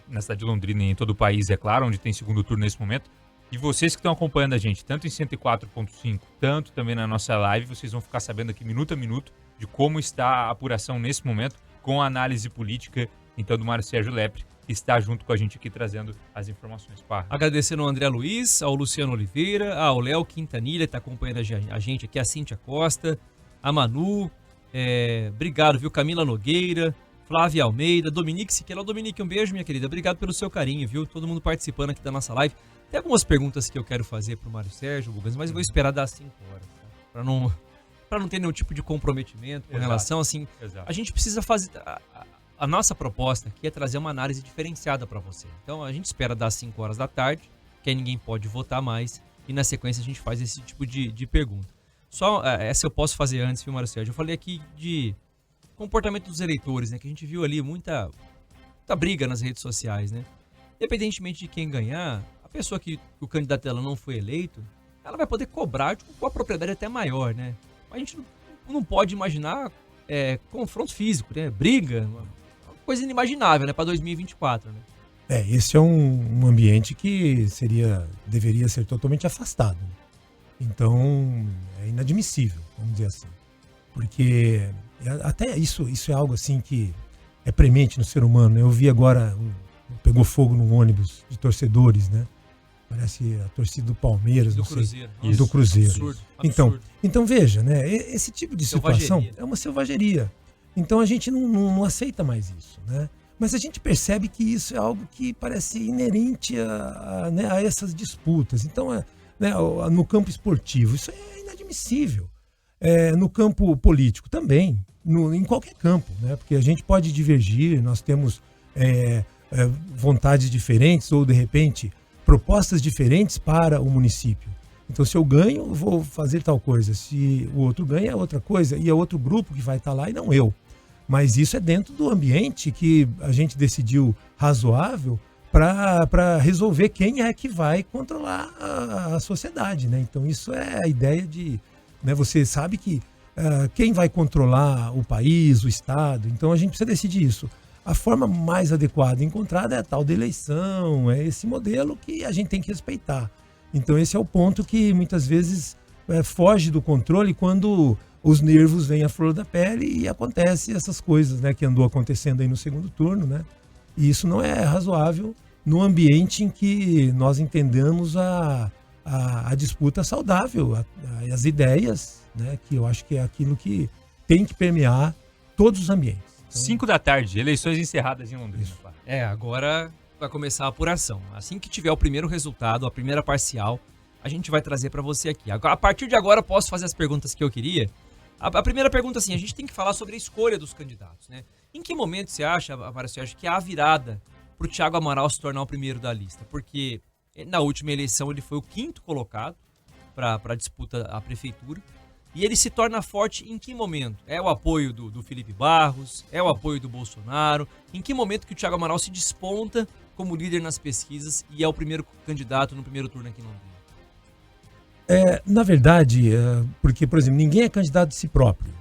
na cidade de Londrina e em todo o país, é claro, onde tem segundo turno nesse momento. E vocês que estão acompanhando a gente, tanto em 104.5, tanto também na nossa live, vocês vão ficar sabendo aqui minuto a minuto de como está a apuração nesse momento, com a análise política, então, do Mário Sérgio Lepre, que está junto com a gente aqui trazendo as informações. Pá. Agradecendo ao André Luiz, ao Luciano Oliveira, ao Léo Quintanilha, que está acompanhando a gente aqui, a Cíntia Costa, a Manu, obrigado, viu? Camila Nogueira, Flávia Almeida, Dominique Siqueira. Dominique, um beijo, minha querida. Obrigado pelo seu carinho, viu? Todo mundo participando aqui da nossa live. Tem algumas perguntas que eu quero fazer pro Mário Sérgio, Bugans, mas eu vou esperar dar 5 horas, tá? Para não ter nenhum tipo de comprometimento com relação, assim, a gente precisa fazer... A nossa proposta aqui é trazer uma análise diferenciada para você. Então, a gente espera dar 5 horas da tarde, que aí ninguém pode votar mais, e na sequência a gente faz esse tipo de pergunta. Só essa eu posso fazer antes, viu, Mário Sérgio? Eu falei aqui de comportamento dos eleitores, né? Que a gente viu ali muita briga nas redes sociais, né? Independentemente de quem ganhar, a pessoa que o candidato dela não foi eleito, ela vai poder cobrar com a propriedade até maior, né? Mas a gente não pode imaginar confronto físico, né? Briga, uma coisa inimaginável, né? Para 2024, né? Esse é um ambiente que deveria ser totalmente afastado. Então, é inadmissível, vamos dizer assim. Porque até isso é algo assim que é premente no ser humano. Eu vi agora, pegou fogo num ônibus de torcedores, né? Parece a torcida do Palmeiras, do não Cruzeiro. sei. Do Cruzeiro. Absurdo. Então veja, né? Esse tipo de situação é uma selvageria. Então a gente não aceita mais isso, né? Mas a gente percebe que isso é algo que parece inerente a essas disputas. Então, né, no campo esportivo, isso é inadmissível. No campo político também, em qualquer campo, né? Porque a gente pode divergir, nós temos vontades diferentes ou, de repente, propostas diferentes para o município. Então, se eu ganho, eu vou fazer tal coisa. Se o outro ganha, é outra coisa. E é outro grupo que vai estar lá e não eu. Mas isso é dentro do ambiente que a gente decidiu razoável para resolver quem é que vai controlar a sociedade, né? Então, isso é a ideia de... Né, você sabe que quem vai controlar o país, o Estado. Então, a gente precisa decidir isso. A forma mais adequada encontrada é a tal da eleição, é esse modelo que a gente tem que respeitar. Então esse é o ponto que muitas vezes foge do controle quando os nervos vêm à flor da pele e acontece essas coisas, né, que andou acontecendo aí no segundo turno, né? E isso não é razoável no ambiente em que nós entendamos a disputa saudável, as ideias, né, que eu acho que é aquilo que tem que permear todos os ambientes. 5 da tarde, eleições encerradas em Londrina. Agora vai começar a apuração. Assim que tiver o primeiro resultado, a primeira parcial, a gente vai trazer para você aqui. A partir de agora, posso fazer as perguntas que eu queria? A primeira pergunta, assim, a gente tem que falar sobre a escolha dos candidatos, né? Em que momento você acha, Mário Sérgio, que há a virada para o Thiago Amaral se tornar o primeiro da lista? Porque na última eleição ele foi o 5º colocado para a disputa à prefeitura. E ele se torna forte em que momento? É o apoio do Felipe Barros? É o apoio do Bolsonaro? Em que momento que o Thiago Amaral se desponta como líder nas pesquisas e é o primeiro candidato no primeiro turno aqui em Londrina? Na verdade, porque, por exemplo, ninguém é candidato de si próprio,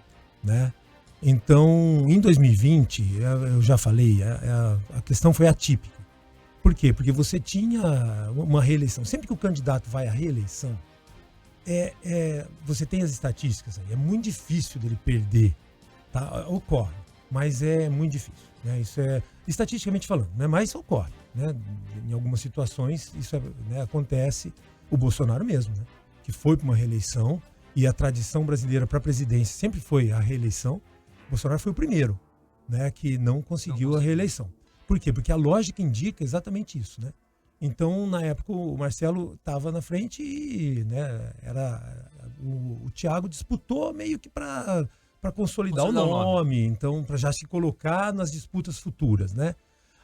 né? Então, em 2020, eu já falei, a questão foi atípica. Por quê? Porque você tinha uma reeleição. Sempre que o candidato vai à reeleição, você tem as estatísticas aí. É muito difícil dele perder, tá? Ocorre, mas é muito difícil, né? Isso é estatisticamente falando, né? Mas ocorre, né? Em algumas situações isso acontece. O Bolsonaro mesmo, né? Que foi para uma reeleição, e a tradição brasileira para a presidência sempre foi a reeleição. O Bolsonaro foi o primeiro, né? Que não conseguiu a reeleição. Por quê? Porque a lógica indica exatamente isso, né? Então, na época, o Marcelo estava na frente e, né, o Thiago disputou meio que para consolidar o nome, então, para já se colocar nas disputas futuras, né?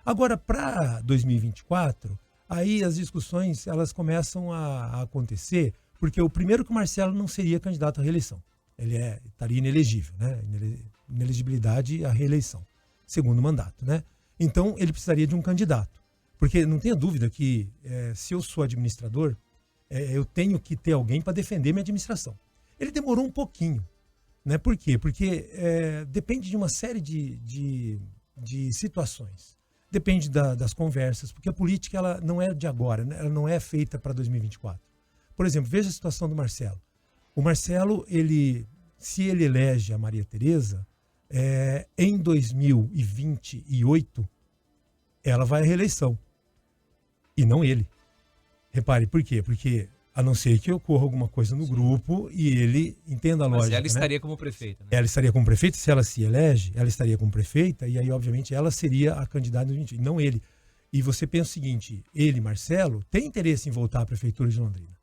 Agora, para 2024, aí as discussões elas começam a acontecer, porque o primeiro que o Marcelo não seria candidato à reeleição. Ele estaria inelegível, né? Inelegibilidade à reeleição, segundo mandato, né? Então, ele precisaria de um candidato. Porque não tenha dúvida que se eu sou administrador, eu tenho que ter alguém para defender minha administração. Ele demorou um pouquinho, né? Por quê? Porque depende de uma série de situações. Depende das conversas, porque a política ela não é de agora, né? Ela não é feita para 2024. Por exemplo, veja a situação do Marcelo. O Marcelo, se ele elege a Maria Tereza, em 2028, ela vai à reeleição. E não ele. Repare, por quê? Porque, a não ser que ocorra alguma coisa no grupo e ele entenda a lógica. Mas ela estaria, né? como prefeita, né? Ela estaria como prefeita, se ela se elege, ela estaria como prefeita, e aí, obviamente, ela seria a candidata em 2020, não ele. E você pensa o seguinte, ele, Marcelo, tem interesse em voltar à prefeitura de Londrina.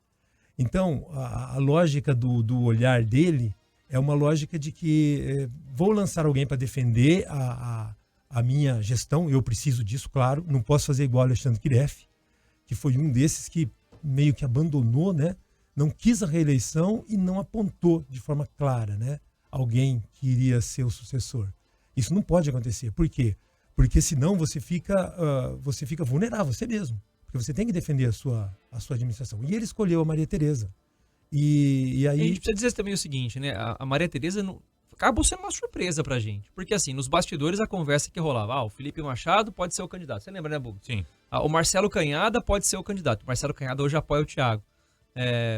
Então, a lógica do olhar dele é uma lógica de que vou lançar alguém para defender a minha gestão, eu preciso disso, claro, não posso fazer igual Alexandre Kiref, que foi um desses que meio que abandonou, né? Não quis a reeleição e não apontou de forma clara, né? Alguém que iria ser o sucessor. Isso não pode acontecer. Por quê? Porque senão você fica vulnerável, você mesmo. Porque você tem que defender a sua administração. E ele escolheu a Maria Tereza. E aí... A gente precisa dizer também o seguinte, né? A Maria Tereza acabou sendo uma surpresa pra gente. Porque assim, nos bastidores a conversa que rolava, o Felipe Machado pode ser o candidato. Você lembra, né, Bugo? Sim. O Marcelo Canhada pode ser o candidato. O Marcelo Canhada hoje apoia o Thiago.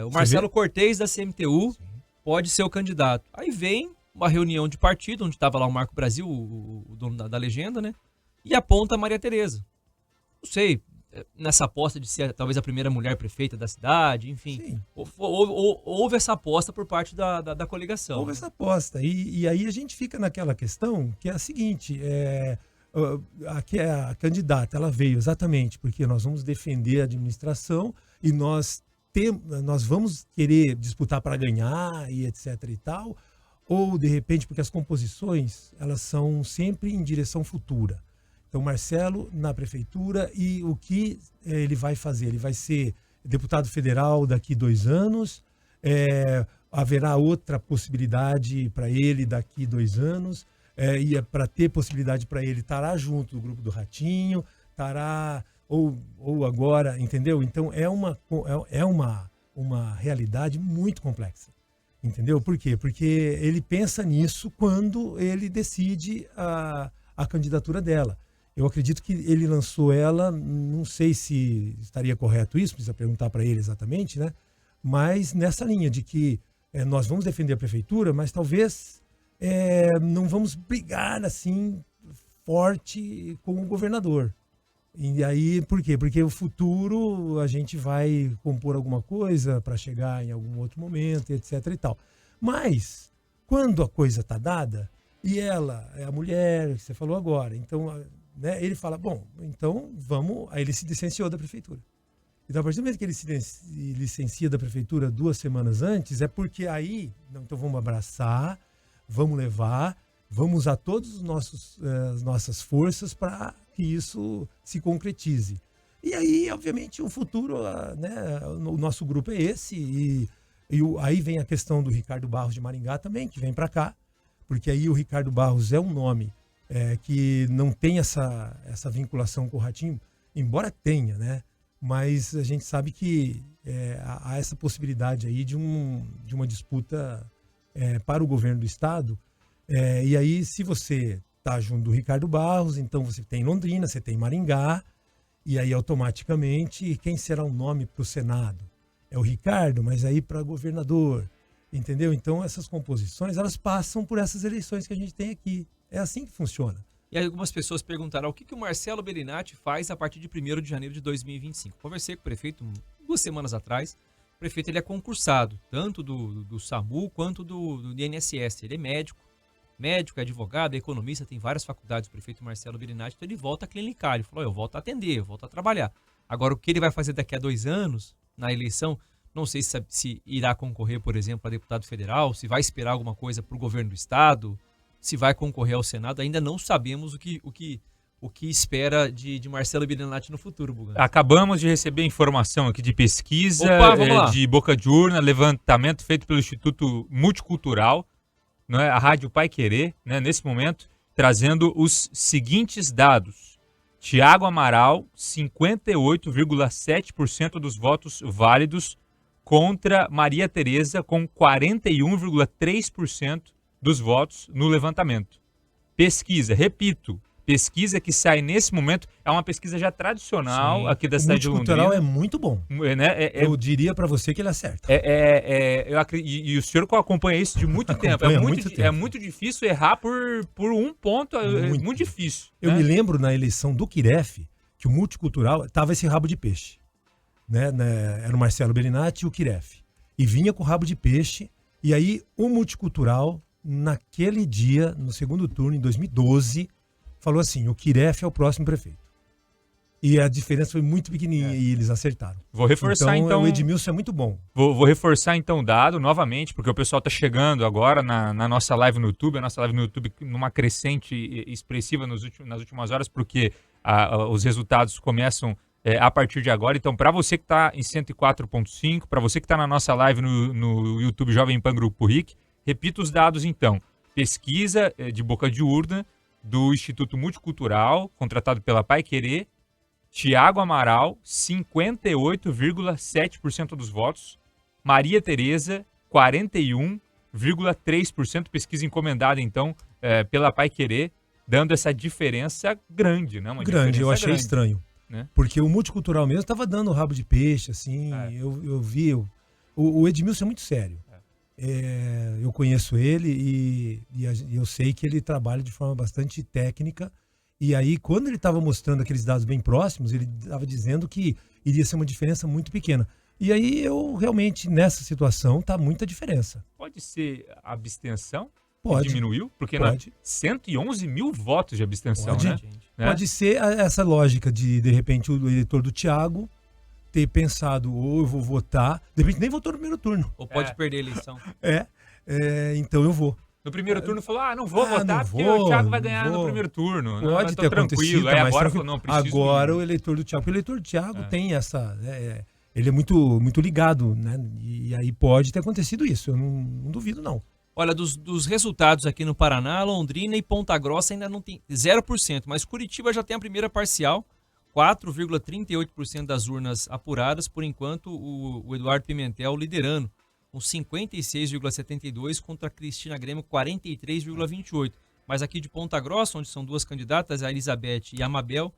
O Marcelo Cortez, da CMTU, Sim. pode ser o candidato. Aí vem uma reunião de partido, onde estava lá o Marco Brasil, o dono da legenda, né? E aponta a Maria Tereza. Não sei, nessa aposta de ser talvez a primeira mulher prefeita da cidade, enfim. Houve essa aposta por parte da coligação. Houve essa aposta. E aí a gente fica naquela questão que é a seguinte, aqui a candidata, ela veio exatamente porque nós vamos defender a administração e nós vamos querer disputar para ganhar e etc e tal, ou de repente porque as composições, elas são sempre em direção futura. Então, Marcelo na prefeitura, e o que ele vai fazer? Ele vai ser deputado federal daqui 2 anos, haverá outra possibilidade para ele daqui 2 anos, e para ter possibilidade para ele estará junto do grupo do Ratinho, estará ou agora, entendeu? Então é uma realidade muito complexa, entendeu? Por quê? Porque ele pensa nisso quando ele decide a candidatura dela. Eu acredito que ele lançou ela, não sei se estaria correto isso, precisa perguntar para ele exatamente, né? Mas nessa linha de que nós vamos defender a prefeitura, mas talvez não vamos brigar assim forte com o governador. E aí, por quê? Porque o futuro a gente vai compor alguma coisa para chegar em algum outro momento, etc e tal. Mas, quando a coisa está dada, e ela é a mulher que você falou agora, então, né, ele fala, bom, então vamos... Aí ele se licenciou da prefeitura. Então, a partir do momento que ele se licencia da prefeitura 2 semanas antes, é porque aí, então vamos abraçar, vamos levar, vamos usar todas as nossas forças para que isso se concretize. E aí, obviamente, o futuro, né, o nosso grupo é esse, aí vem a questão do Ricardo Barros de Maringá também, que vem para cá, porque aí o Ricardo Barros é um nome que não tem essa vinculação com o Ratinho, embora tenha, né? Mas a gente sabe que há essa possibilidade aí de uma disputa para o governo do estado. E aí, se você está junto do Ricardo Barros, então você tem Londrina, você tem Maringá, e aí automaticamente quem será o nome para o Senado? É o Ricardo, mas aí para governador, entendeu? Então essas composições, elas passam por essas eleições que a gente tem aqui. É assim que funciona. E aí algumas pessoas perguntaram o que o Marcelo Bellinati faz a partir de 1º de janeiro de 2025. Conversei com o prefeito 2 semanas atrás. O prefeito ele é concursado, tanto do SAMU quanto do INSS. Ele é médico, é advogado, é economista, tem várias faculdades, o prefeito Marcelo Bellinati, então ele volta a clinicar. Ele falou, eu volto a atender, eu volto a trabalhar. Agora, o que ele vai fazer daqui a 2 anos, na eleição, não sei se irá concorrer, por exemplo, a deputado federal, se vai esperar alguma coisa para o governo do estado, se vai concorrer ao Senado, ainda não sabemos o que espera de Marcelo Bellinati no futuro, Bugan. Acabamos de receber informação aqui de pesquisa, de boca de urna, levantamento feito pelo Instituto Multicultural, não é? A Rádio Pai Querer, né, nesse momento, trazendo os seguintes dados. Tiago Amaral, 58,7% dos votos válidos contra Maria Tereza, com 41,3% dos votos no levantamento. Pesquisa, repito, pesquisa que sai nesse momento, é uma pesquisa já tradicional aqui da cidade de Londrina. O multicultural é muito bom. Eu diria para você que ele acerta. E o senhor acompanha isso de muito tempo. É muito difícil errar por um ponto, muito difícil. Eu me lembro na eleição do Quiref, que o multicultural tava esse rabo de peixe. Né? Era o Marcelo Bellinati e o Quiref. E vinha com o rabo de peixe, e aí o multicultural, naquele dia, no segundo turno, em 2012, falou assim, o Quiref é o próximo prefeito. E a diferença foi muito pequenininha e eles acertaram. Vou reforçar então... O Edmilson é muito bom. Vou reforçar então o dado novamente, porque o pessoal está chegando agora na nossa live no YouTube, a nossa live no YouTube numa crescente expressiva nas últimas horas, porque os resultados começam a partir de agora. Então, para você que está em 104.5, para você que está na nossa live no YouTube Jovem Pan Grupo RIC, repito os dados então. Pesquisa de boca de urna do Instituto Multicultural, contratado pela Pai Querer, Tiago Amaral, 58,7% dos votos, Maria Tereza, 41,3%, pesquisa encomendada, então, pela Pai Querer, dando essa diferença grande, né? Eu achei estranho, né? Porque o multicultural mesmo estava dando rabo de peixe, assim, eu vi, o Edmilson é muito sério. Eu conheço ele e eu sei que ele trabalha de forma bastante técnica. E aí, quando ele estava mostrando aqueles dados bem próximos, ele estava dizendo que iria ser uma diferença muito pequena. E aí, eu realmente, nessa situação, tá muita diferença. Pode ser a abstenção? Pode. Que diminuiu? Porque 111 mil votos de abstenção, pode, né? Pode ser essa lógica de repente, o eleitor do Thiago ter pensado, ou eu vou votar, de repente nem votou no primeiro turno. Ou pode perder a eleição. Então eu vou. No primeiro turno falou, não vou votar porque o Thiago vai ganhar no primeiro turno. Pode ter acontecido, mas agora falou, não, preciso agora o eleitor do Thiago, porque o eleitor do Thiago tem essa... ele é muito, muito ligado, né? E aí pode ter acontecido isso, eu não duvido não. Olha, dos resultados aqui no Paraná, Londrina e Ponta Grossa ainda não tem 0%, mas Curitiba já tem a primeira parcial, 4,38% das urnas apuradas, por enquanto o Eduardo Pimentel liderando, com 56,72% contra a Cristina Grêmio, 43,28%. Mas aqui de Ponta Grossa, onde são duas candidatas, a Elizabeth e a Mabel,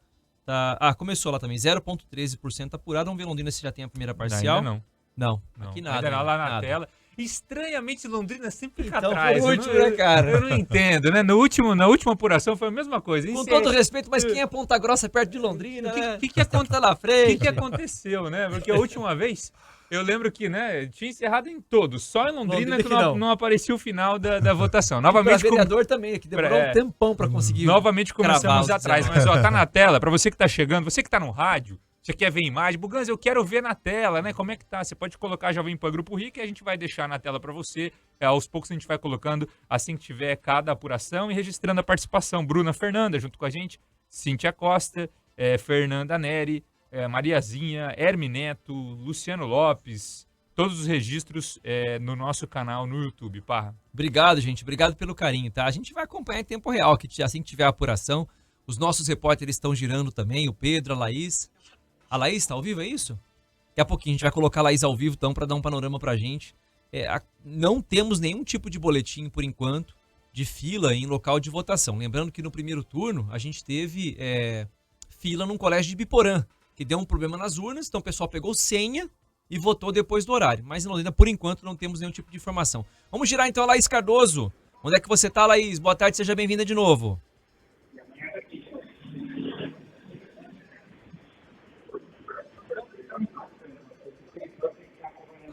começou lá também, 0,13% apurado. Vamos ver Londrina se já tem a primeira parcial. Ainda não. Não, aqui nada. Ainda lá na nada. Tela. Estranhamente, Londrina sempre fica então, atrás. Por último, né, cara? Eu não entendo, né? Na última apuração foi a mesma coisa. Com todo respeito, mas quem é Ponta Grossa perto de Londrina? O que tá na frente? O que aconteceu, né? Porque a última vez, eu lembro que, né, tinha encerrado em todos. Só em Londrina que não aparecia o final da votação. Novamente, o vereador também, que demorou um tempão para conseguir. Novamente começamos atrás. Mas, tá na tela, para você que tá chegando, você que tá no rádio, você quer ver imagem? Bugans, eu quero ver na tela, né? Como é que tá? Você pode colocar Jovem Pan Grupo RIC e a gente vai deixar na tela para você. Aos poucos a gente vai colocando assim que tiver cada apuração e registrando a participação. Bruna Fernanda junto com a gente, Cíntia Costa, Fernanda Neri, Mariazinha, Herme Neto, Luciano Lopes, todos os registros no nosso canal no YouTube, Parra. Obrigado, gente. Obrigado pelo carinho, tá? A gente vai acompanhar em tempo real, que assim que tiver a apuração. Os nossos repórteres estão girando também, o Pedro, a Laís. A Laís está ao vivo, é isso? Daqui a pouquinho a gente vai colocar a Laís ao vivo, então, para dar um panorama pra gente. Não temos nenhum tipo de boletim, por enquanto, de fila em local de votação. Lembrando que no primeiro turno, a gente teve fila num colégio de Biporã, que deu um problema nas urnas, então o pessoal pegou senha e votou depois do horário. Mas em Londrina, por enquanto, não temos nenhum tipo de informação. Vamos girar então a Laís Cardoso. Onde é que você tá, Laís? Boa tarde, seja bem-vinda de novo.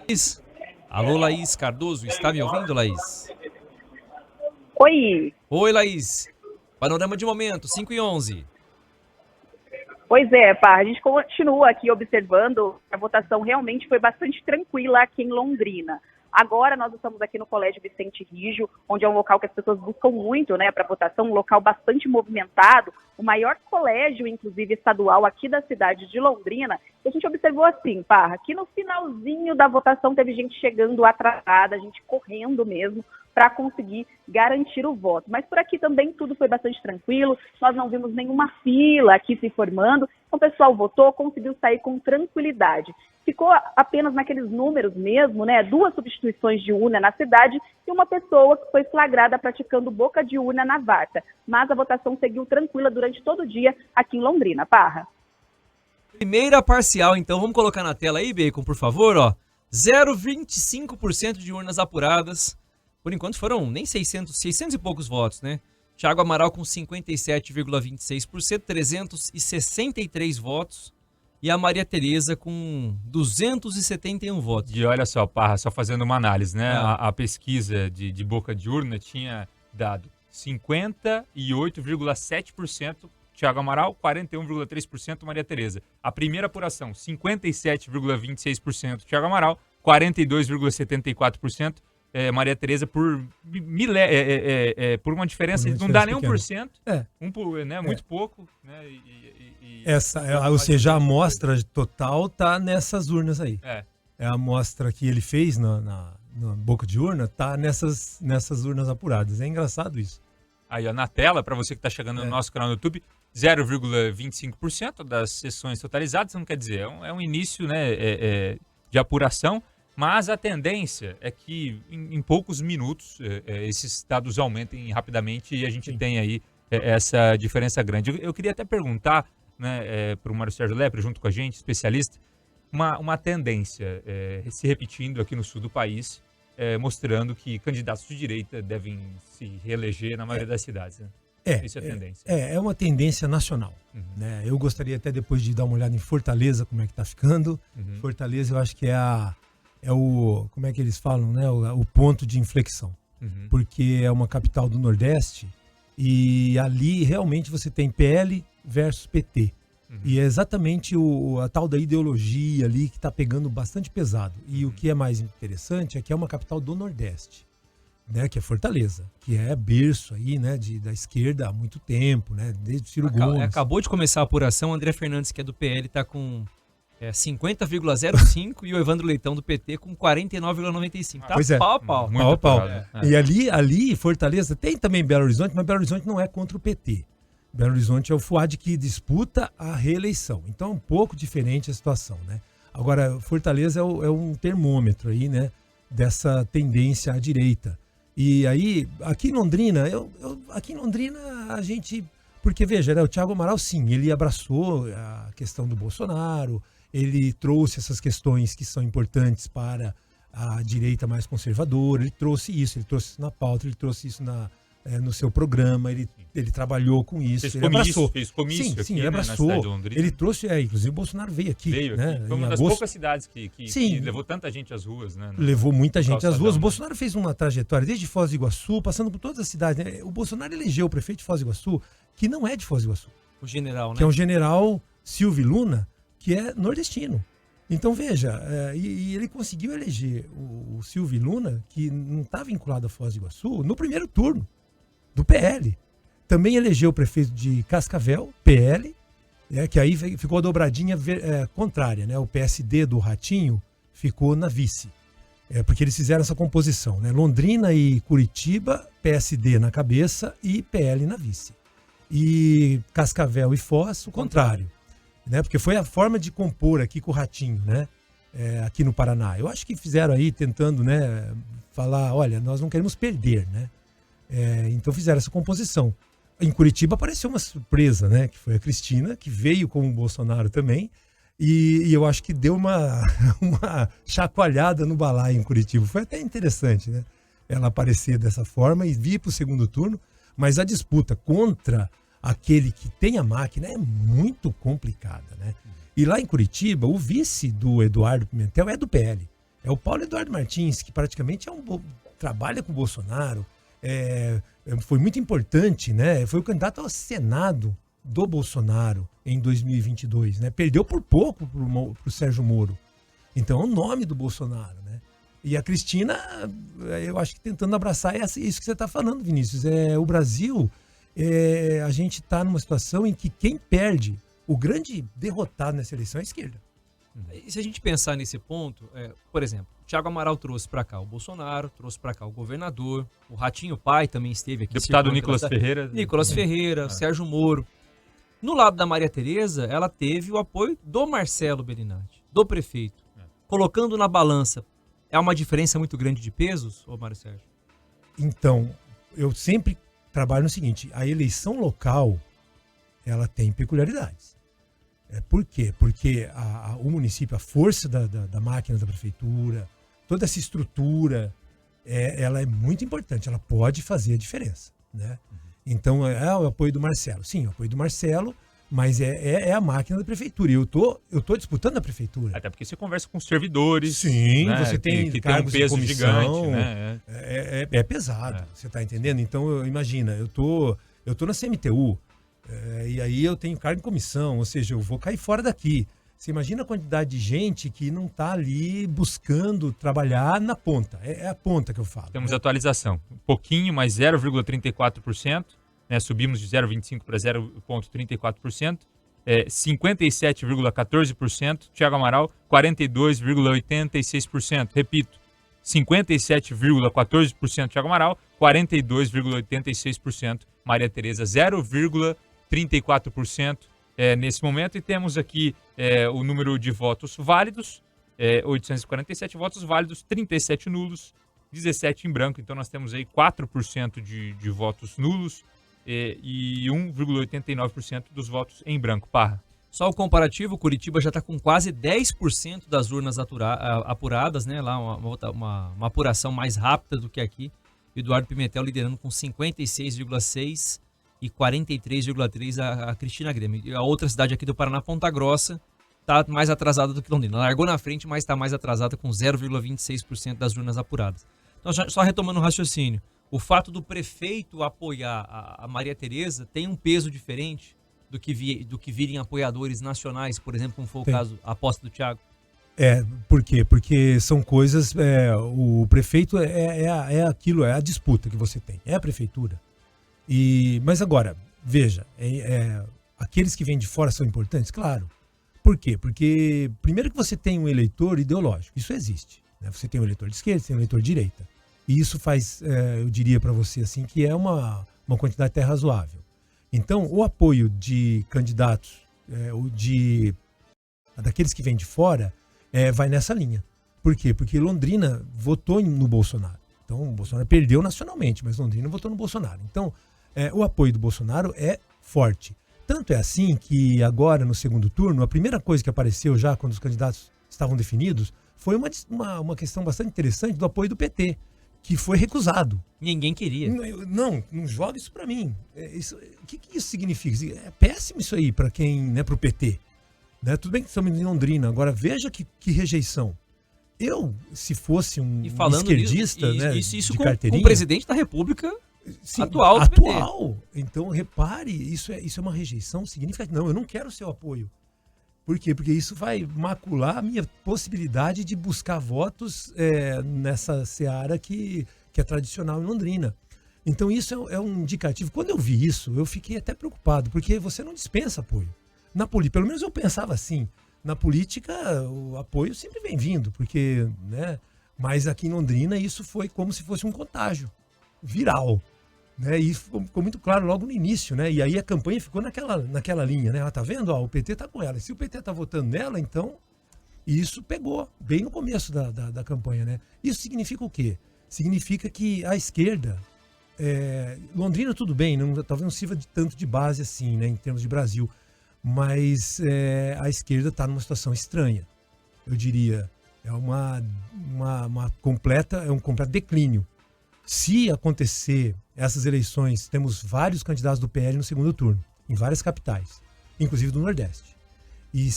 Laís? Alô, Laís Cardoso, está me ouvindo, Laís? Oi. Oi, Laís. Panorama de momento, 5h11. Pois é, Parra, a gente continua aqui observando, a votação realmente foi bastante tranquila aqui em Londrina. Agora nós estamos aqui no Colégio Vicente Rijo, onde é um local que as pessoas buscam muito, né, para votação, um local bastante movimentado, o maior colégio, inclusive, estadual aqui da cidade de Londrina. E a gente observou assim, Parra, que no finalzinho da votação teve gente chegando atrasada, gente correndo mesmo, para conseguir garantir o voto. Mas por aqui também tudo foi bastante tranquilo, nós não vimos nenhuma fila aqui se formando, então o pessoal votou, conseguiu sair com tranquilidade. Ficou apenas naqueles números mesmo, né? 2 substituições de urna na cidade e uma pessoa que foi flagrada praticando boca de urna na Varta. Mas a votação seguiu tranquila durante todo o dia aqui em Londrina, Parra. Primeira parcial, então, vamos colocar na tela aí, Bacon, por favor, ó. 0,25% de urnas apuradas. Por enquanto foram nem 600 e poucos votos, né? Thiago Amaral com 57,26%, 363 votos. E a Maria Tereza com 271 votos. E olha só, Parra, só fazendo uma análise, né? A pesquisa de boca de urna tinha dado 58,7% Thiago Amaral, 41,3% Maria Tereza. A primeira apuração, 57,26% Thiago Amaral, 42,74% Maria Tereza por uma diferença, não dá nem 1%, muito pouco, né? Ou seja, a amostra total tá nessas urnas aí. A amostra que ele fez na boca de urna tá nessas urnas apuradas. É engraçado isso. Aí, ó, na tela, para você que está chegando no nosso canal no YouTube, 0,25% das sessões totalizadas, não quer dizer, é um início, né, de apuração. Mas a tendência é que em poucos minutos esses dados aumentem rapidamente e a gente tem aí essa diferença grande. Eu queria até perguntar, né, para o Mário Sérgio Lepre, junto com a gente, especialista, uma tendência se repetindo aqui no sul do país, mostrando que candidatos de direita devem se reeleger na maioria das cidades. Né? Isso é a tendência. É uma tendência nacional. Né? Eu gostaria até depois de dar uma olhada em Fortaleza, como é que está ficando. Fortaleza eu acho que é o, como é que eles falam, né? O ponto de inflexão. Porque é uma capital do Nordeste e ali realmente você tem PL versus PT. E é exatamente a tal da ideologia ali que está pegando bastante pesado. E o que é mais interessante é que é uma capital do Nordeste, né? Que é Fortaleza, que é berço aí, né? Da esquerda há muito tempo, né? Desde o Ciro Gomes. Acabou de começar a apuração, André Fernandes, que é do PL, está com 50,05 e o Evandro Leitão do PT com 49,95. Tá pau a pau. Pau a pau. E ali, Fortaleza, tem também Belo Horizonte, mas Belo Horizonte não é contra o PT. Belo Horizonte é o Fuad que disputa a reeleição. Então é um pouco diferente a situação, né? Agora, Fortaleza é um termômetro aí, né? Dessa tendência à direita. E aí, aqui em Londrina, a gente... Porque, veja, né, o Thiago Amaral, sim, ele abraçou a questão do Bolsonaro, ele trouxe essas questões que são importantes para a direita mais conservadora, ele trouxe isso na pauta, ele trouxe isso no seu programa, ele trabalhou com isso, ele abraçou. Fez comício aqui, ele né, abraçou, na cidade de Londrina. Ele trouxe, inclusive o Bolsonaro veio aqui. Né, foi uma das poucas cidades que levou tanta gente às ruas. Né, levou muita gente às ruas. O Bolsonaro fez uma trajetória desde Foz do Iguaçu, passando por todas as cidades. Né? O Bolsonaro elegeu o prefeito de Foz do Iguaçu, que não é de Foz do Iguaçu. O general, né? Que é um general Silvio Luna, que é nordestino. Então, veja, e ele conseguiu eleger o Silvio Luna, que não está vinculado a Foz do Iguaçu, no primeiro turno do PL. também elegeu o prefeito de Cascavel, PL, que aí ficou a dobradinha contrária, né? O PSD do Ratinho ficou na vice, porque eles fizeram essa composição, né? Londrina e Curitiba, PSD na cabeça e PL na vice. E Cascavel e Foz, o contrário, né? Porque foi a forma de compor aqui com o Ratinho, né? Aqui no Paraná. Eu acho que fizeram aí tentando, né, falar, olha, nós não queremos perder, né? Então fizeram essa composição. Em Curitiba apareceu uma surpresa, né? Que foi a Cristina, que veio com o Bolsonaro também. E eu acho que deu uma chacoalhada no balaio em Curitiba. Foi até interessante, né? Ela aparecer dessa forma e vir para o segundo turno. Mas a disputa contra aquele que tem a máquina é muito complicada, né? E lá em Curitiba, o vice do Eduardo Pimentel é do PL. É o Paulo Eduardo Martins, que praticamente trabalha com o Bolsonaro. Foi muito importante, né? Foi o candidato ao Senado do Bolsonaro em 2022, né? Perdeu por pouco pro Sérgio Moro. Então é o nome do Bolsonaro, né? E a Cristina, eu acho que tentando abraçar isso que você está falando, Vinícius. O Brasil, a gente está numa situação em que quem perde, o grande derrotado nessa eleição é a esquerda. E se a gente pensar nesse ponto, por exemplo, o Thiago Amaral trouxe para cá o Bolsonaro, trouxe para cá o governador, o Ratinho Pai também esteve aqui. Deputado Nicolas Ferreira. Nicolas Ferreira, Sérgio Moro. No lado da Maria Tereza, ela teve o apoio do Marcelo Bellinati, do prefeito. Colocando na balança, é uma diferença muito grande de pesos, ô Mário Sérgio? Então, eu sempre trabalho no seguinte, a eleição local, ela tem peculiaridades. Por quê? Porque o município, a força da máquina da prefeitura, toda essa estrutura, ela é muito importante, ela pode fazer a diferença, né? Então, o apoio do Marcelo. Sim, o apoio do Marcelo, mas é a máquina da prefeitura. E eu tô disputando a prefeitura. Até porque você conversa com os servidores. Sim, né? Você tem que cargos tem um peso de comissão, gigante, né? É pesado, você tá entendendo? Então, imagina, eu tô na CMTU, e aí eu tenho cargo em comissão, ou seja, eu vou cair fora daqui. Você imagina a quantidade de gente que não está ali buscando trabalhar na ponta. É a ponta que eu falo. Temos atualização. Um pouquinho, mais 0,34%. Né? Subimos de 0,25% para 0,34%. 57,14%. Thiago Amaral, 42,86%. Repito, 57,14% Thiago Amaral, 42,86% Maria Tereza, 0,34% nesse momento. E temos aqui o número de votos válidos, 847 votos válidos, 37 nulos, 17 em branco. Então nós temos aí 4% de votos nulos e 1,89% dos votos em branco. Parra. Só o comparativo, Curitiba já está com quase 10% das urnas apuradas, né? Lá uma apuração mais rápida do que aqui. Eduardo Pimentel liderando com 56,6% e 43,3% a Cristina Grêmio. E a outra cidade aqui do Paraná, Ponta Grossa, está mais atrasada do que Londrina. Ela largou na frente, mas está mais atrasada com 0,26% das urnas apuradas. Então, só retomando o raciocínio, o fato do prefeito apoiar a Maria Tereza tem um peso diferente do que virem apoiadores nacionais, por exemplo, como foi o caso, a aposta do Thiago? Por quê? Porque são coisas, o prefeito aquilo, é a disputa que você tem, é a prefeitura. Mas agora, veja, aqueles que vêm de fora são importantes? Claro. Por quê? Porque primeiro que você tem um eleitor ideológico, isso existe, né? Você tem um eleitor de esquerda, você tem um eleitor de direita. E isso faz, eu diria para você assim, que é uma quantidade até razoável. Então, o apoio de candidatos, daqueles que vêm de fora, vai nessa linha. Por quê? Porque Londrina votou no Bolsonaro. Então, o Bolsonaro perdeu nacionalmente, mas Londrina votou no Bolsonaro. Então, o apoio do Bolsonaro é forte. Tanto é assim que agora, no segundo turno, a primeira coisa que apareceu já quando os candidatos estavam definidos foi uma questão bastante interessante do apoio do PT, que foi recusado. Ninguém queria. Não joga isso para mim. O que isso significa? É péssimo isso aí para quem, né, para o PT. Né? Tudo bem que estamos em Londrina, agora veja que rejeição. Eu, se fosse um esquerdista, isso de com carteirinha... o presidente da República atual do atual. PT. Então, repare, isso é uma rejeição significativa. Não, eu não quero o seu apoio. Por quê? Porque isso vai macular a minha possibilidade de buscar votos nessa seara que é tradicional em Londrina. Então isso é um indicativo. Quando eu vi isso, eu fiquei até preocupado, porque você não dispensa apoio. Na política, pelo menos eu pensava assim, na política o apoio sempre vem vindo, porque, né? Mas aqui em Londrina isso foi como se fosse um contágio viral, né? E isso ficou muito claro logo no início, né? E aí a campanha ficou naquela linha, né? Tá vendo? Ó, o PT tá com ela. Se o PT tá votando nela, então isso pegou bem no começo da campanha, né? Isso significa o quê? Significa que a esquerda, Londrina tudo bem, talvez não sirva tanto de base assim, né? Em termos de Brasil, mas a esquerda está numa situação estranha, eu diria. É um completo declínio. Se acontecer essas eleições, temos vários candidatos do PL no segundo turno, em várias capitais, inclusive do Nordeste. E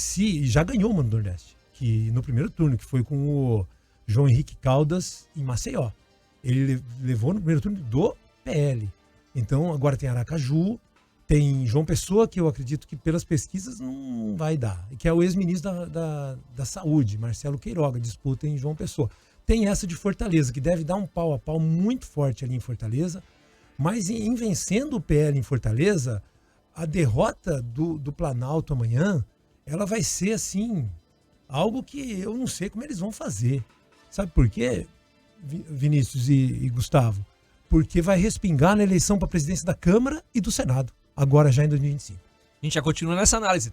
já ganhou uma no Nordeste, que no primeiro turno, que foi com o João Henrique Caldas em Maceió. Ele levou no primeiro turno do PL. Então agora tem Aracaju, tem João Pessoa, que eu acredito que pelas pesquisas não vai dar, que é o ex-ministro da Saúde, Marcelo Queiroga, disputa em João Pessoa. Tem essa de Fortaleza, que deve dar um pau a pau muito forte ali em Fortaleza, mas em vencendo o PL em Fortaleza, a derrota do Planalto amanhã, ela vai ser assim, algo que eu não sei como eles vão fazer. Sabe por quê, Vinícius e Gustavo? Porque vai respingar na eleição para a presidência da Câmara e do Senado, agora já em 2025. A gente já continua nessa análise.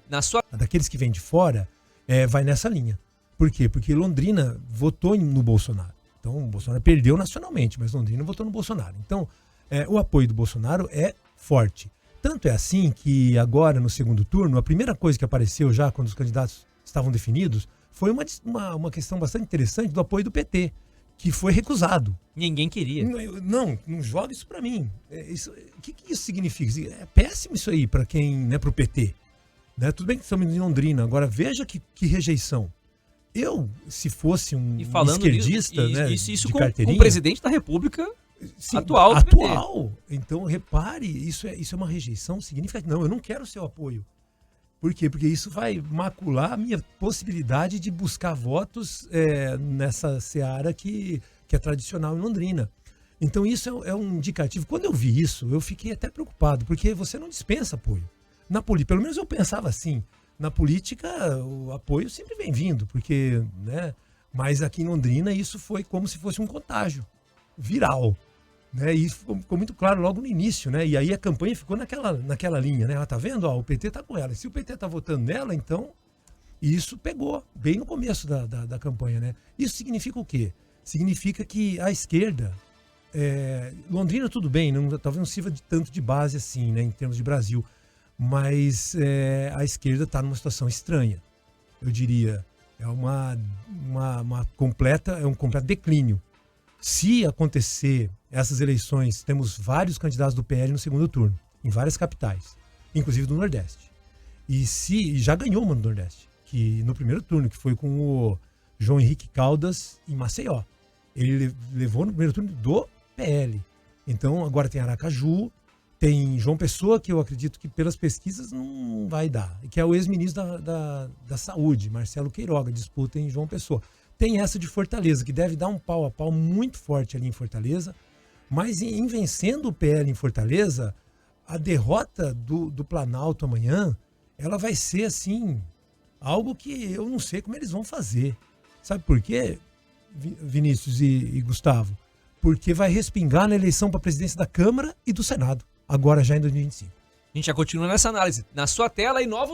Daqueles que vêm de fora, vai nessa linha. Por quê? Porque Londrina votou no Bolsonaro. Então, o Bolsonaro perdeu nacionalmente, mas Londrina votou no Bolsonaro. Então, o apoio do Bolsonaro é forte. Tanto é assim que agora, no segundo turno, a primeira coisa que apareceu já quando os candidatos estavam definidos foi uma questão bastante interessante do apoio do PT, que foi recusado. Ninguém queria. Não joga isso pra mim. O que isso significa? É péssimo isso aí para quem, né, pro PT. Né? Tudo bem que estamos em Londrina, agora veja que rejeição. Eu, se fosse um esquerdista, né, isso de com carteirinha, o presidente da República, sim, atual. Então, repare, isso é uma rejeição significativa. Não, eu não quero o seu apoio. Por quê? Porque isso vai macular a minha possibilidade de buscar votos nessa seara que é tradicional em Londrina. Então isso é um indicativo. Quando eu vi isso, eu fiquei até preocupado, porque você não dispensa apoio. Na política, pelo menos eu pensava assim, na política o apoio sempre vem vindo, porque, né? Mas aqui em Londrina isso foi como se fosse um contágio viral. Né? E isso ficou muito claro logo no início, né? E aí a campanha ficou naquela linha, né? Tá vendo? Ó, o PT tá com ela. Se o PT tá votando nela, então isso pegou bem no começo da campanha, né? Isso significa o quê? Significa que a esquerda, Londrina tudo bem, talvez não sirva tanto de base assim, né? Em termos de Brasil, mas a esquerda está numa situação estranha, eu diria. É um completo declínio. Se acontecer essas eleições, temos vários candidatos do PL no segundo turno, em várias capitais, inclusive do Nordeste. E já ganhou uma no Nordeste, que no primeiro turno, que foi com o João Henrique Caldas em Maceió. Ele levou no primeiro turno do PL. Então agora tem Aracaju, tem João Pessoa, que eu acredito que pelas pesquisas não vai dar, que é o ex-ministro da Saúde, Marcelo Queiroga, disputa em João Pessoa. Tem essa de Fortaleza, que deve dar um pau a pau muito forte ali em Fortaleza, mas em vencendo o PL em Fortaleza, a derrota do Planalto amanhã, ela vai ser assim, algo que eu não sei como eles vão fazer. Sabe por quê, Vinícius e Gustavo? Porque vai respingar na eleição para a presidência da Câmara e do Senado, agora já em 2025. A gente já continua nessa análise. Na sua tela e novos